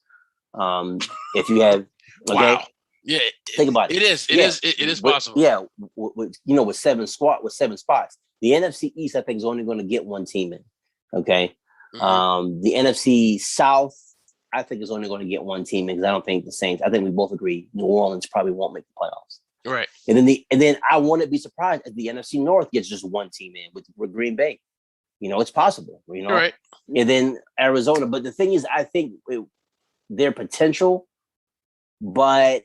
B: If you have, okay,
A: wow. Yeah,
B: think about it.
A: It is. It is possible.
B: With seven spots, the NFC East I think is only going to get one team in. Okay, the NFC South I think is only going to get one team in because I don't think the Saints. I think we both agree New Orleans probably won't make the playoffs.
A: Right.
B: And then I wouldn't be surprised if the NFC North gets just one team in with Green Bay. It's possible.
A: Right.
B: And then Arizona. But the thing is, I think their potential, but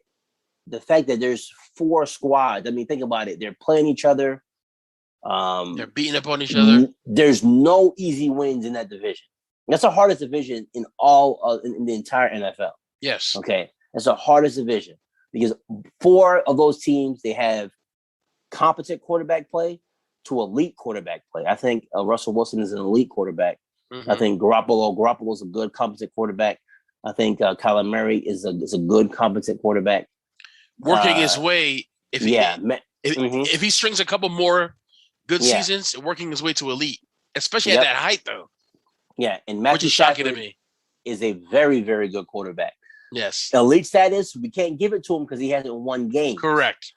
B: the fact that there's 4 squads. I mean, think about it. They're playing each other.
A: They're beating up on each other.
B: There's no easy wins in that division. That's the hardest division in all in the entire NFL.
A: Yes.
B: Okay. That's the hardest division because 4 of those teams, they have competent quarterback play to elite quarterback play. I think Russell Wilson is an elite quarterback. I think Garoppolo's a good competent quarterback. I think Kyler Murray is a good competent quarterback.
A: Working his way, if he strings a couple more good seasons, working his way to elite, especially at that height, though.
B: Yeah, and Matthew
A: which is shocking
B: Stafford
A: to me.
B: Is a very, very good quarterback.
A: Yes.
B: Elite status, we can't give it to him because he hasn't won games.
A: Correct.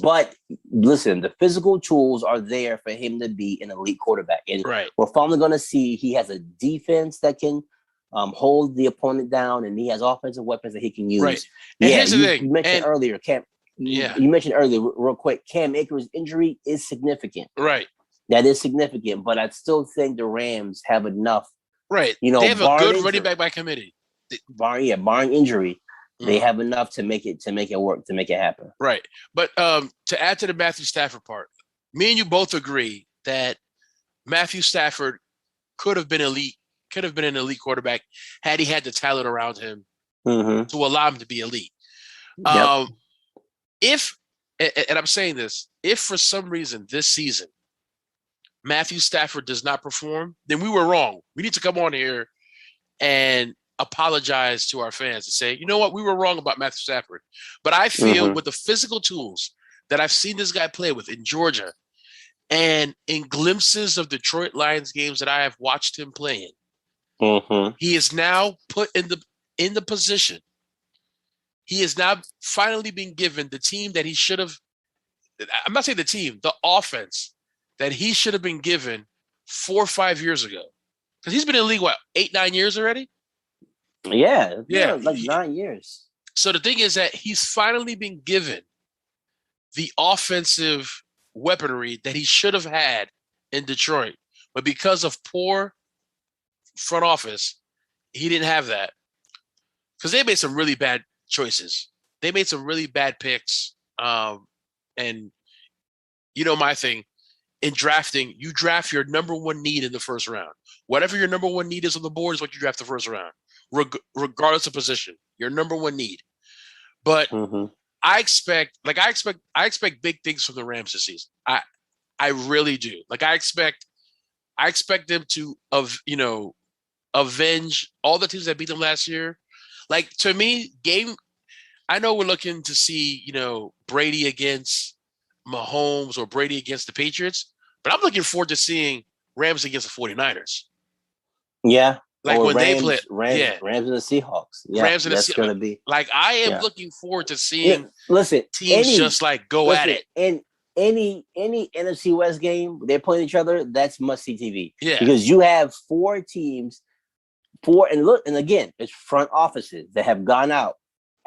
B: But listen, the physical tools are there for him to be an elite quarterback. And we're finally going to see he has a defense that can hold the opponent down, and he has offensive weapons that he can use.
A: Right. And here's the thing.
B: You mentioned earlier, Cam. You mentioned earlier, real quick, Cam Akers' injury is significant.
A: Right.
B: That is significant, but I still think the Rams have enough.
A: Right. They have a good running back by committee.
B: Barring injury, they have enough to make it work, to make it happen.
A: Right. But to add to the Matthew Stafford part, me and you both agree that Matthew Stafford could have been an elite quarterback had he had the talent around him to allow him to be elite. If, and I'm saying this, if for some reason this season Matthew Stafford does not perform, then we were wrong. We need to come on here and apologize to our fans and say, you know what, we were wrong about Matthew Stafford. But I feel with the physical tools that I've seen this guy play with in Georgia and in glimpses of Detroit Lions games that I have watched him play in, he is now put in the position. He is now finally being given the team that he should have I'm not saying the team, the offense that he should have been given 4 or 5 years ago. Because he's been in the league, what, 8, 9 years already?
B: Yeah,
A: Yeah.
B: like 9 years.
A: So the thing is that he's finally been given the offensive weaponry that he should have had in Detroit. But because of poor front office, he didn't have that. Because they made some really bad choices. They made some really bad picks. And you know my thing, in drafting, you draft your number one need in the first round. Whatever your number one need is on the board is what you draft the first round, regardless of position. Your number one need. But I expect big things from the Rams this season. I really do. Like I expect them to avenge all the teams that beat them last year. Like to me, I know we're looking to see, Brady against Mahomes or Brady against the Patriots, but I'm looking forward to seeing Rams against the 49ers.
B: Yeah.
A: Like
B: or
A: when
B: Rams,
A: they play
B: Rams and the Seahawks. Yeah,
A: Rams and
B: that's going to be.
A: Like I am looking forward to seeing teams just like go at it.
B: And any NFC West game they're playing each other, that's must see TV.
A: Yeah,
B: because you have 4 teams, and again, it's front offices that have gone out.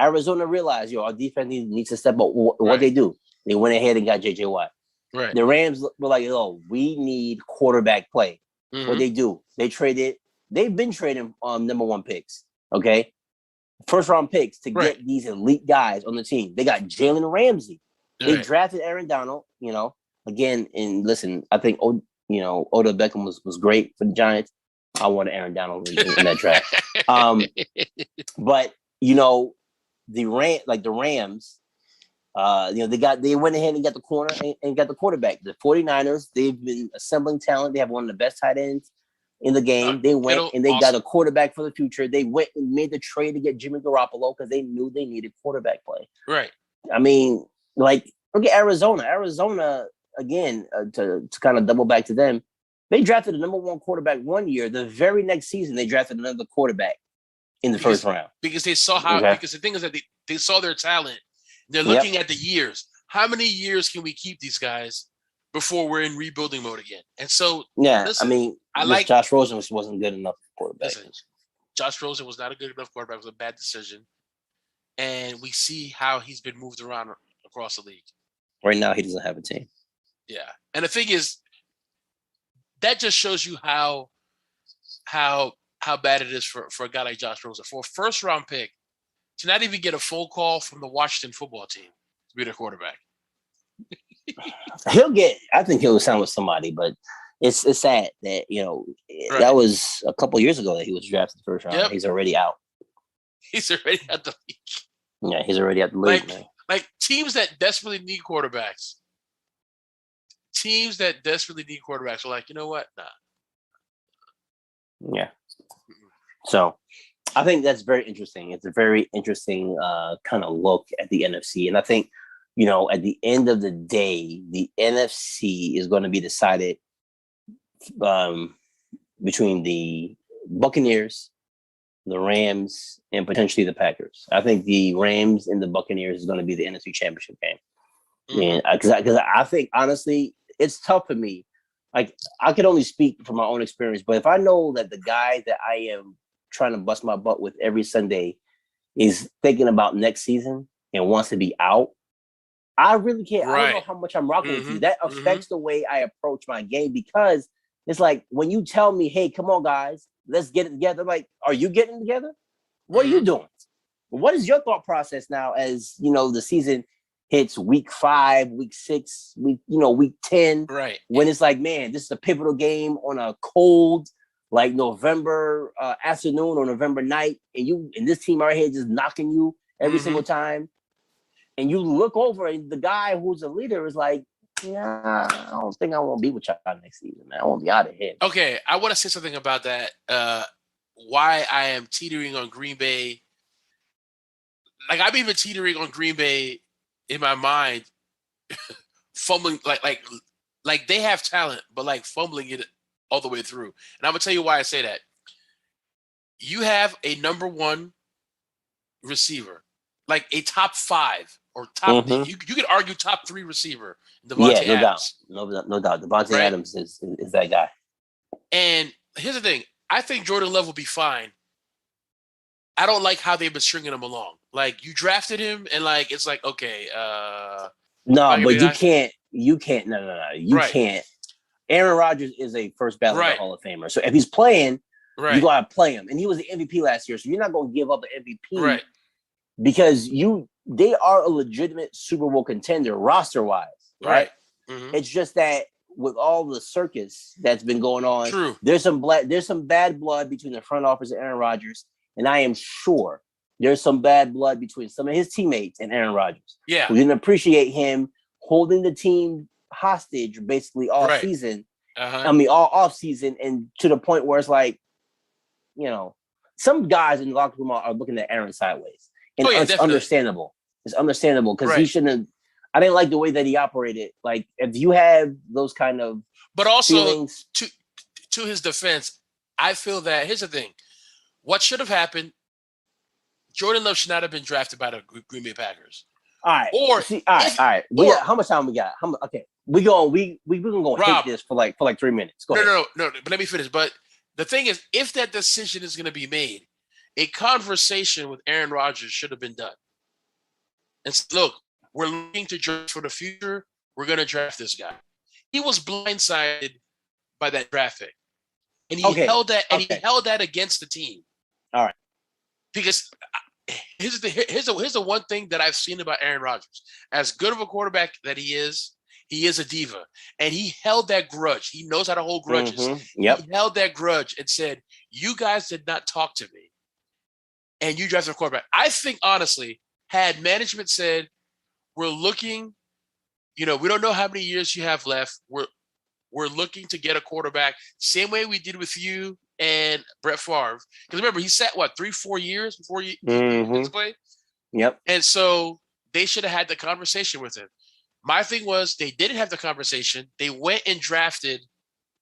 B: Arizona realized, our defense needs to step up. What they do? They went ahead and got J.J. Watt.
A: Right.
B: The Rams were like, we need quarterback play. What they do? They've been trading number 1 picks. Okay, first round picks to get these elite guys on the team. They got Jalen Ramsey. They drafted Aaron Donald. Again, and listen, I think Odell Beckham was great for the Giants. I wanted Aaron Donald in that draft. But the Rams, they went ahead and got the corner and got the quarterback. The 49ers, they've been assembling talent. They have one of the best tight ends in the game. They went and they got a quarterback for the future. They went and made the trade to get Jimmy Garoppolo because they knew they needed quarterback play.
A: Right.
B: I mean, look at Arizona. Arizona, again, to kind of double back to them, they drafted the number 1 quarterback one year. The very next season, they drafted another quarterback in the first round.
A: Because they saw because the thing is that they saw their talent. They're looking at the years. How many years can we keep these guys before we're in rebuilding mode again? And so, listen,
B: Josh Rosen wasn't good enough quarterback. Listen,
A: Josh Rosen was not a good enough quarterback. It was a bad decision. And we see how he's been moved around across the league.
B: Right now, he doesn't have a team.
A: Yeah. And the thing is, that just shows you how bad it is for a guy like Josh Rosen. For a first-round pick, to not even get a phone call from the Washington football team to be their quarterback.
B: I think he'll sign with somebody, but it's sad that, that was a couple years ago that he was drafted first round. Yep. He's already out.
A: He's already out the league.
B: Yeah, he's already out the league, man.
A: Like teams that desperately need quarterbacks. Teams that desperately need quarterbacks are like, you know what? Nah.
B: Yeah. So I think that's very interesting. It's a very interesting kind of look at the NFC. And I think, at the end of the day, the NFC is going to be decided between the Buccaneers, the Rams, and potentially the Packers. I think the Rams and the Buccaneers is going to be the NFC Championship game. And because I think, honestly, it's tough for me. Like, I could only speak from my own experience, but if I know that the guy that I am trying to bust my butt with every Sunday is thinking about next season and wants to be out, I really can't. I don't know how much I'm rocking with you. That affects the way I approach my game, because it's like when you tell me, hey, come on, guys, let's get it together. I'm like, are you getting together? What are you doing? What is your thought process now as, the season hits week 5, week 6, week 10,
A: right?
B: When it's like, man, this is a pivotal game on a cold, like November afternoon or November night, and this team right here just knocking you every single time. And you look over and the guy who's a leader is like, yeah, I don't think I want to be with y'all next season, man. I want to be out of here.
A: Okay, I want to say something about that. Why I am teetering on Green Bay. Like, I'm even teetering on Green Bay in my mind, fumbling, like they have talent, but like fumbling it all the way through. And I'm going to tell you why I say that. You have a number 1 receiver, like a top 5 or top.
B: Mm-hmm.
A: You could argue top 3 receiver,
B: Yeah,
A: Devontae
B: no doubt.
A: Adams.
B: No doubt. Devontae
A: Right?
B: Adams is that guy.
A: And here's the thing: I think Jordan Love will be fine. I don't like how they've been stringing him along. Like, you drafted him, and like it's like, okay,
B: no, but you can't. You can't. No. You
A: right.
B: can't. Aaron Rodgers is a first ballot
A: right.
B: Hall of Famer. So if he's playing,
A: right.
B: you gotta play him. And he was the MVP last year, so you're not gonna give up an MVP,
A: right?
B: Because they are a legitimate Super Bowl contender roster wise, right?
A: Mm-hmm.
B: It's just that with all the circus that's been going on,
A: True.
B: There's some bad blood between the front office and Aaron Rodgers, and I am sure there's some bad blood between some of his teammates and Aaron Rodgers.
A: Yeah,
B: we didn't appreciate him holding the team hostage basically all
A: right.
B: season.
A: Uh-huh.
B: I mean, all off season, and to the point where it's like, some guys in the locker room are looking at Aaron sideways, and it's understandable. It's understandable because he shouldn't. I didn't like the way that he operated. Like, if you have those kind of,
A: but also
B: feelings,
A: to his defense, I feel that here's the thing: what should have happened? Jordan Love should not have been drafted by the Green Bay Packers.
B: All right. All right. How much time we got? Okay. We gonna hit this for like 3 minutes. Go ahead.
A: No. But let me finish. But the thing is, if that decision is going to be made, a conversation with Aaron Rodgers should have been done. And say, look, we're looking to draft for the future. We're going to draft this guy. He was blindsided by that draft pick, and he held that. And he held that against the team.
B: All right.
A: Because here's the one thing that I've seen about Aaron Rodgers. As good of a quarterback that he is a diva. And he held that grudge. He knows how to hold grudges.
B: Mm-hmm. Yep.
A: He held that grudge and said, you guys did not talk to me. And you drafted a quarterback. I think, honestly, had management said, we're looking, we don't know how many years you have left. We're looking to get a quarterback. Same way we did with you and Brett Favre. Because remember, he sat, 3-4 years before he played?
B: Yep.
A: And so they should have had the conversation with him. My thing was they didn't have the conversation. They went and drafted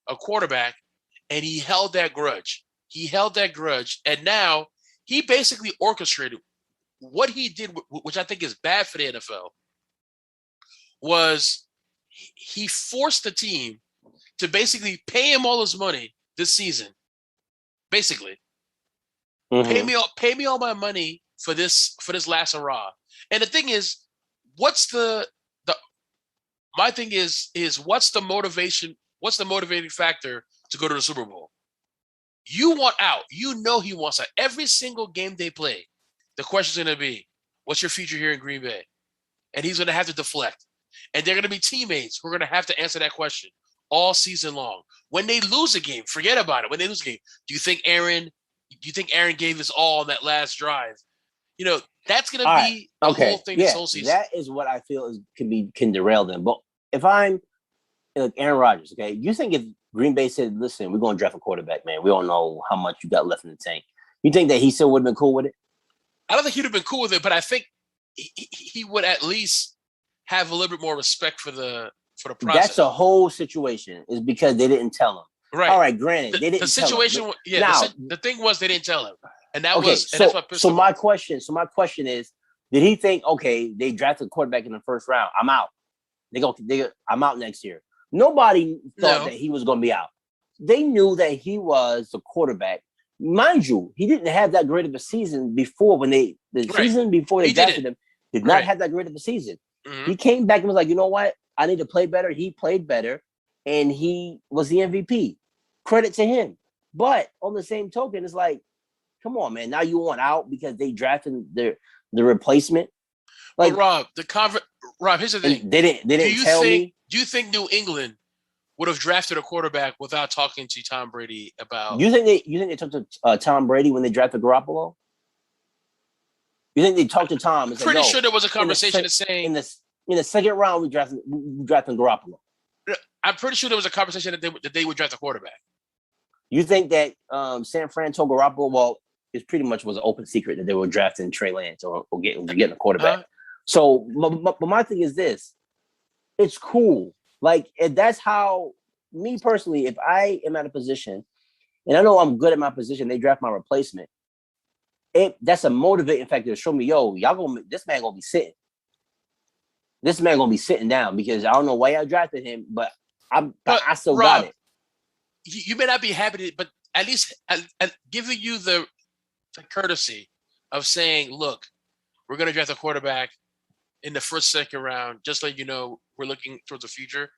A: a quarterback, and he held that grudge. And now he basically orchestrated what he did, which I think is bad for the NFL, was he forced the team to basically pay him all his money this season. Basically, pay me all my money for this last hurrah. And the thing is, my thing is what's the motivation? What's the motivating factor to go to the Super Bowl? You want out. He wants out. Every single game they play, the question's going to be, what's your future here in Green Bay? And he's going to have to deflect. And they're going to be teammates who are going to have to answer that question all season long. When they lose a game, forget about it. When they lose a game, do you think Aaron gave his all on that last drive? That's going to be the whole thing this whole season.
B: That is what I feel can derail them. But if I'm Aaron Rodgers, okay, you think if Green Bay said, listen, we're going to draft a quarterback, man, we don't know how much you got left in the tank, you think that he still would have been cool with it?
A: I don't think he'd have been cool with it, but I think he would at least have a little bit more respect for the process.
B: That's a whole situation, is because they didn't tell him.
A: Right.
B: All right, granted, they didn't
A: the situation,
B: tell him.
A: Yeah, the thing was they didn't tell him. And that was that's what pissed him
B: my
A: off.
B: My question is, did he think, okay, they drafted a quarterback in the first round, I'm out. I'm out next year. Nobody thought that he was going to be out. They knew that he was the quarterback. Mind you, he didn't have that great of a season before season before they drafted him did not have that great of a season. Mm-hmm. He came back and was like, you know what? I need to play better. He played better, and he was the MVP. Credit to him. But on the same token, it's like, come on, man. Now you want out because they drafted the replacement. Like,
A: Rob, here's the thing.
B: They didn't tell me.
A: Do you think New England would have drafted a quarterback without talking to Tom Brady about?
B: You think they talked to Tom Brady when they drafted Garoppolo? You think they talked to Tom? And
A: pretty sure there was a conversation saying
B: in the second round we drafted Garoppolo.
A: I'm pretty sure there was a conversation that they would draft a quarterback.
B: You think that San Fran told Garoppolo? Well, it pretty much was an open secret that they were drafting Trey Lance or getting a quarterback. So, but my thing is this: it's cool. Like, if that's how, me personally, if I am at a position and I know I'm good at my position, they draft my replacement. That's a motivating factor to show me, this man gonna be sitting. this man gonna be sitting down because I don't know why I drafted him, but I still
A: Rob,
B: got it.
A: You may not be happy, but at least giving you the courtesy of saying, look, we're going to draft a quarterback in the first, second round, just like, we're looking towards the future.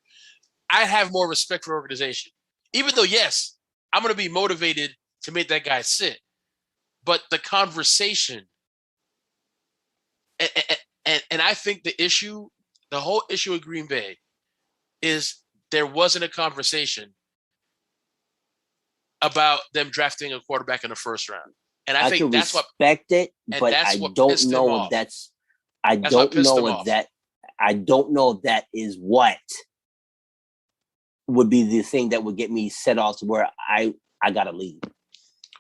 A: I have more respect for the organization. Even though, yes, I'm going to be motivated to make that guy sit. But the conversation, and I think the whole issue of Green Bay is there wasn't a conversation about them drafting a quarterback in the first round. And I think that's what
B: respect it, but I don't know if that's I don't know if that is what would be the thing that would get me set off to where I gotta leave.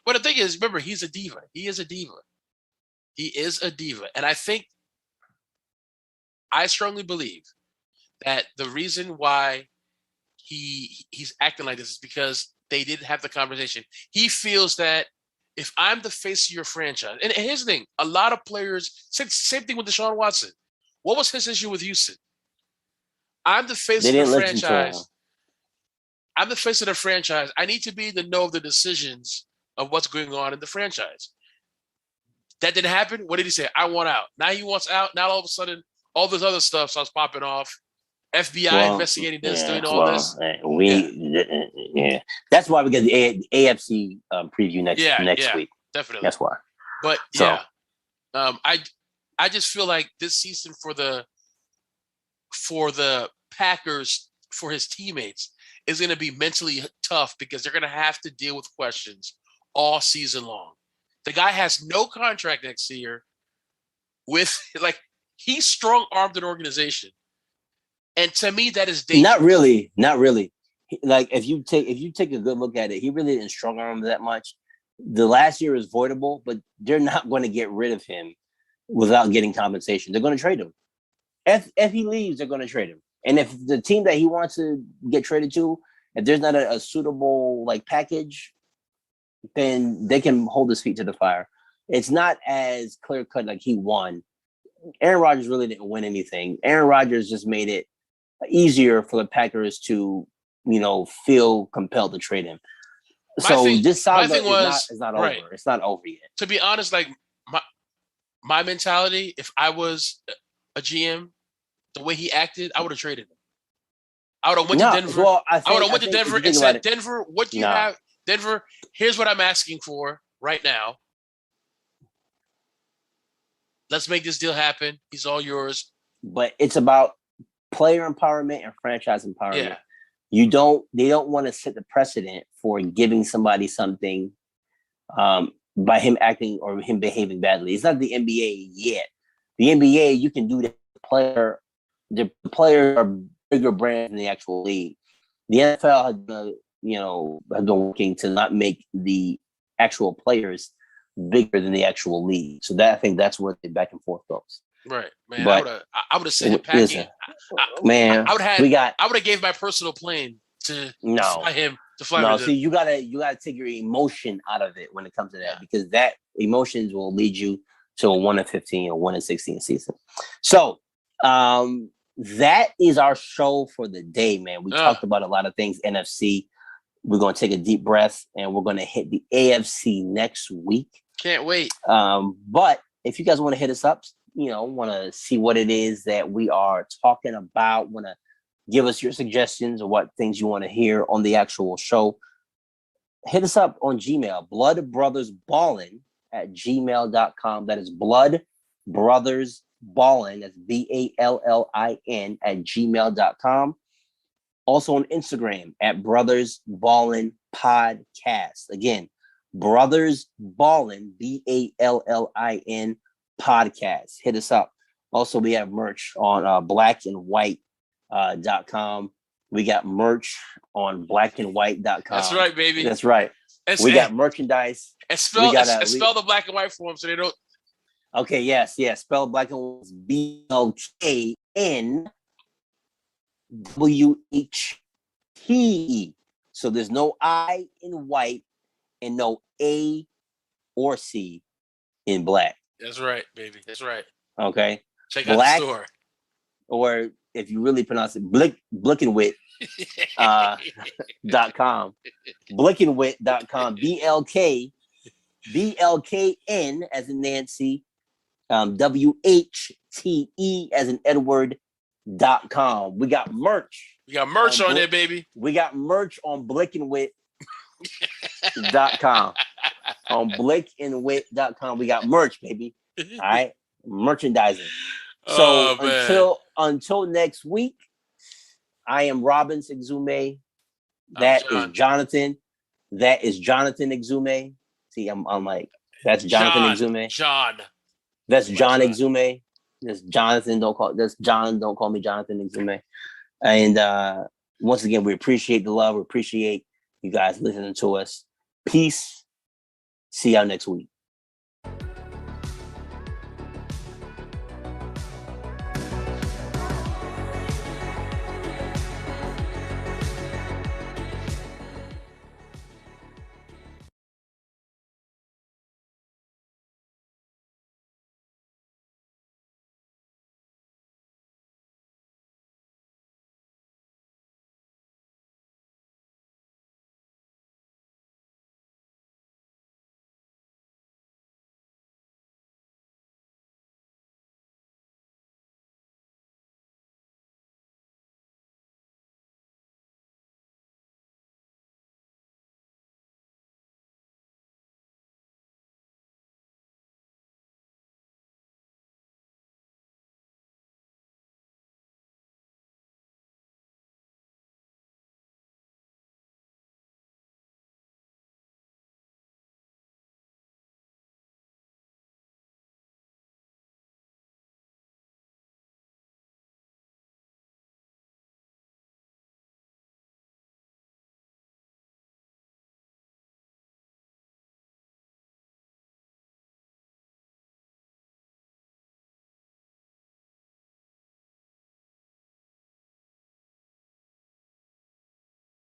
A: But the thing is, remember, he's a diva. He is a diva. He is a diva. And I strongly believe that the reason why he's acting like this is because they didn't have the conversation. He feels that if I'm the face of your franchise, and here's the thing, a lot of players, same thing with Deshaun Watson. What was his issue with Houston? I'm the face of the franchise. I'm the face of the franchise. I need to be in the know of the decisions of what's going on in the franchise. That didn't happen. What did he say? I want out. Now he wants out. Now all of a sudden, all this other stuff starts popping off. FBI investigating this, doing all this.
B: That's why we get the AFC preview next week.
A: Definitely.
B: That's why.
A: But I just feel like this season for the Packers, for his teammates, is going to be mentally tough because they're going to have to deal with questions all season long. The guy has no contract next year. He's strong-armed an organization. And to me, that is dangerous.
B: Not really. Like if you take a good look at it, he really didn't strong arm that much. The last year is voidable, but they're not going to get rid of him without getting compensation. They're going to trade him. If he leaves, they're going to trade him. And if the team that he wants to get traded to, if there's not a suitable package, then they can hold his feet to the fire. It's not as clear cut like he won. Aaron Rodgers really didn't win anything. Aaron Rodgers just made it easier for the Packers to, feel compelled to trade him. This saga is not over. It's not over yet.
A: To be honest, my mentality, if I was a GM, the way he acted, I would have traded him. I would have went to Denver. I would have went to Denver and said, Denver, what do you have? Denver, here's what I'm asking for right now. Let's make this deal happen. He's all yours.
B: But it's about player empowerment and franchise empowerment. Yeah. They don't want to set the precedent for giving somebody something by him acting or him behaving badly. It's not the NBA yet. The NBA, you can do that. The players are bigger brands than the actual league. The NFL has been working to not make the actual players bigger than the actual league. So I think that's where the back and forth goes.
A: Right, man. But I would have sent him packing.
B: Man,
A: I would have gave my personal plane to fly him.
B: No, see, you gotta take your emotion out of it when it comes to that, because that emotions will lead you to a 1-15 or 1-16 season. So that is our show for the day, man. We talked about a lot of things. NFC. We're gonna take a deep breath and we're gonna hit the AFC next week.
A: Can't wait.
B: But if you guys want to hit us up, want to see what it is that we are talking about, want to give us your suggestions of what things you want to hear on the actual show, hit us up on Gmail, bloodbrothersballin @gmail.com. That is bloodbrothersballin, that's BALLIN @gmail.com. Also on Instagram @brothersballin podcast. Again, Brothers Ballin, BALLIN podcast. Hit us up. Also, we have merch on blackandwhite.com. We got merch on blackandwhite.com.
A: That's right, baby.
B: That's right. We got merchandise.
A: And spell the black and white for them so they don't.
B: Okay, yes. Spell black and white BLKNWHT. So there's no I in white and no A or C in black.
A: That's right, baby. That's right.
B: Okay.
A: Check out the store.
B: or if you really pronounce it, Blickenwit, .com. Blickenwit.com. BLKN as in Nancy, WHTE as in Edward.com. We got merch.
A: We got merch on there, baby.
B: We got merch on Blickenwit.com. On Blickenwit.com. We got merch, baby. All right. Merchandising. So until next week, I am Robin Exume. That is Jonathan. That is Jonathan Exume. See, I'm like, that's Jonathan Exume. That's John Exume. That's Jonathan. That's John. Don't call me Jonathan Exume. And once again, we appreciate the love. We appreciate you guys listening to us. Peace. See y'all next week.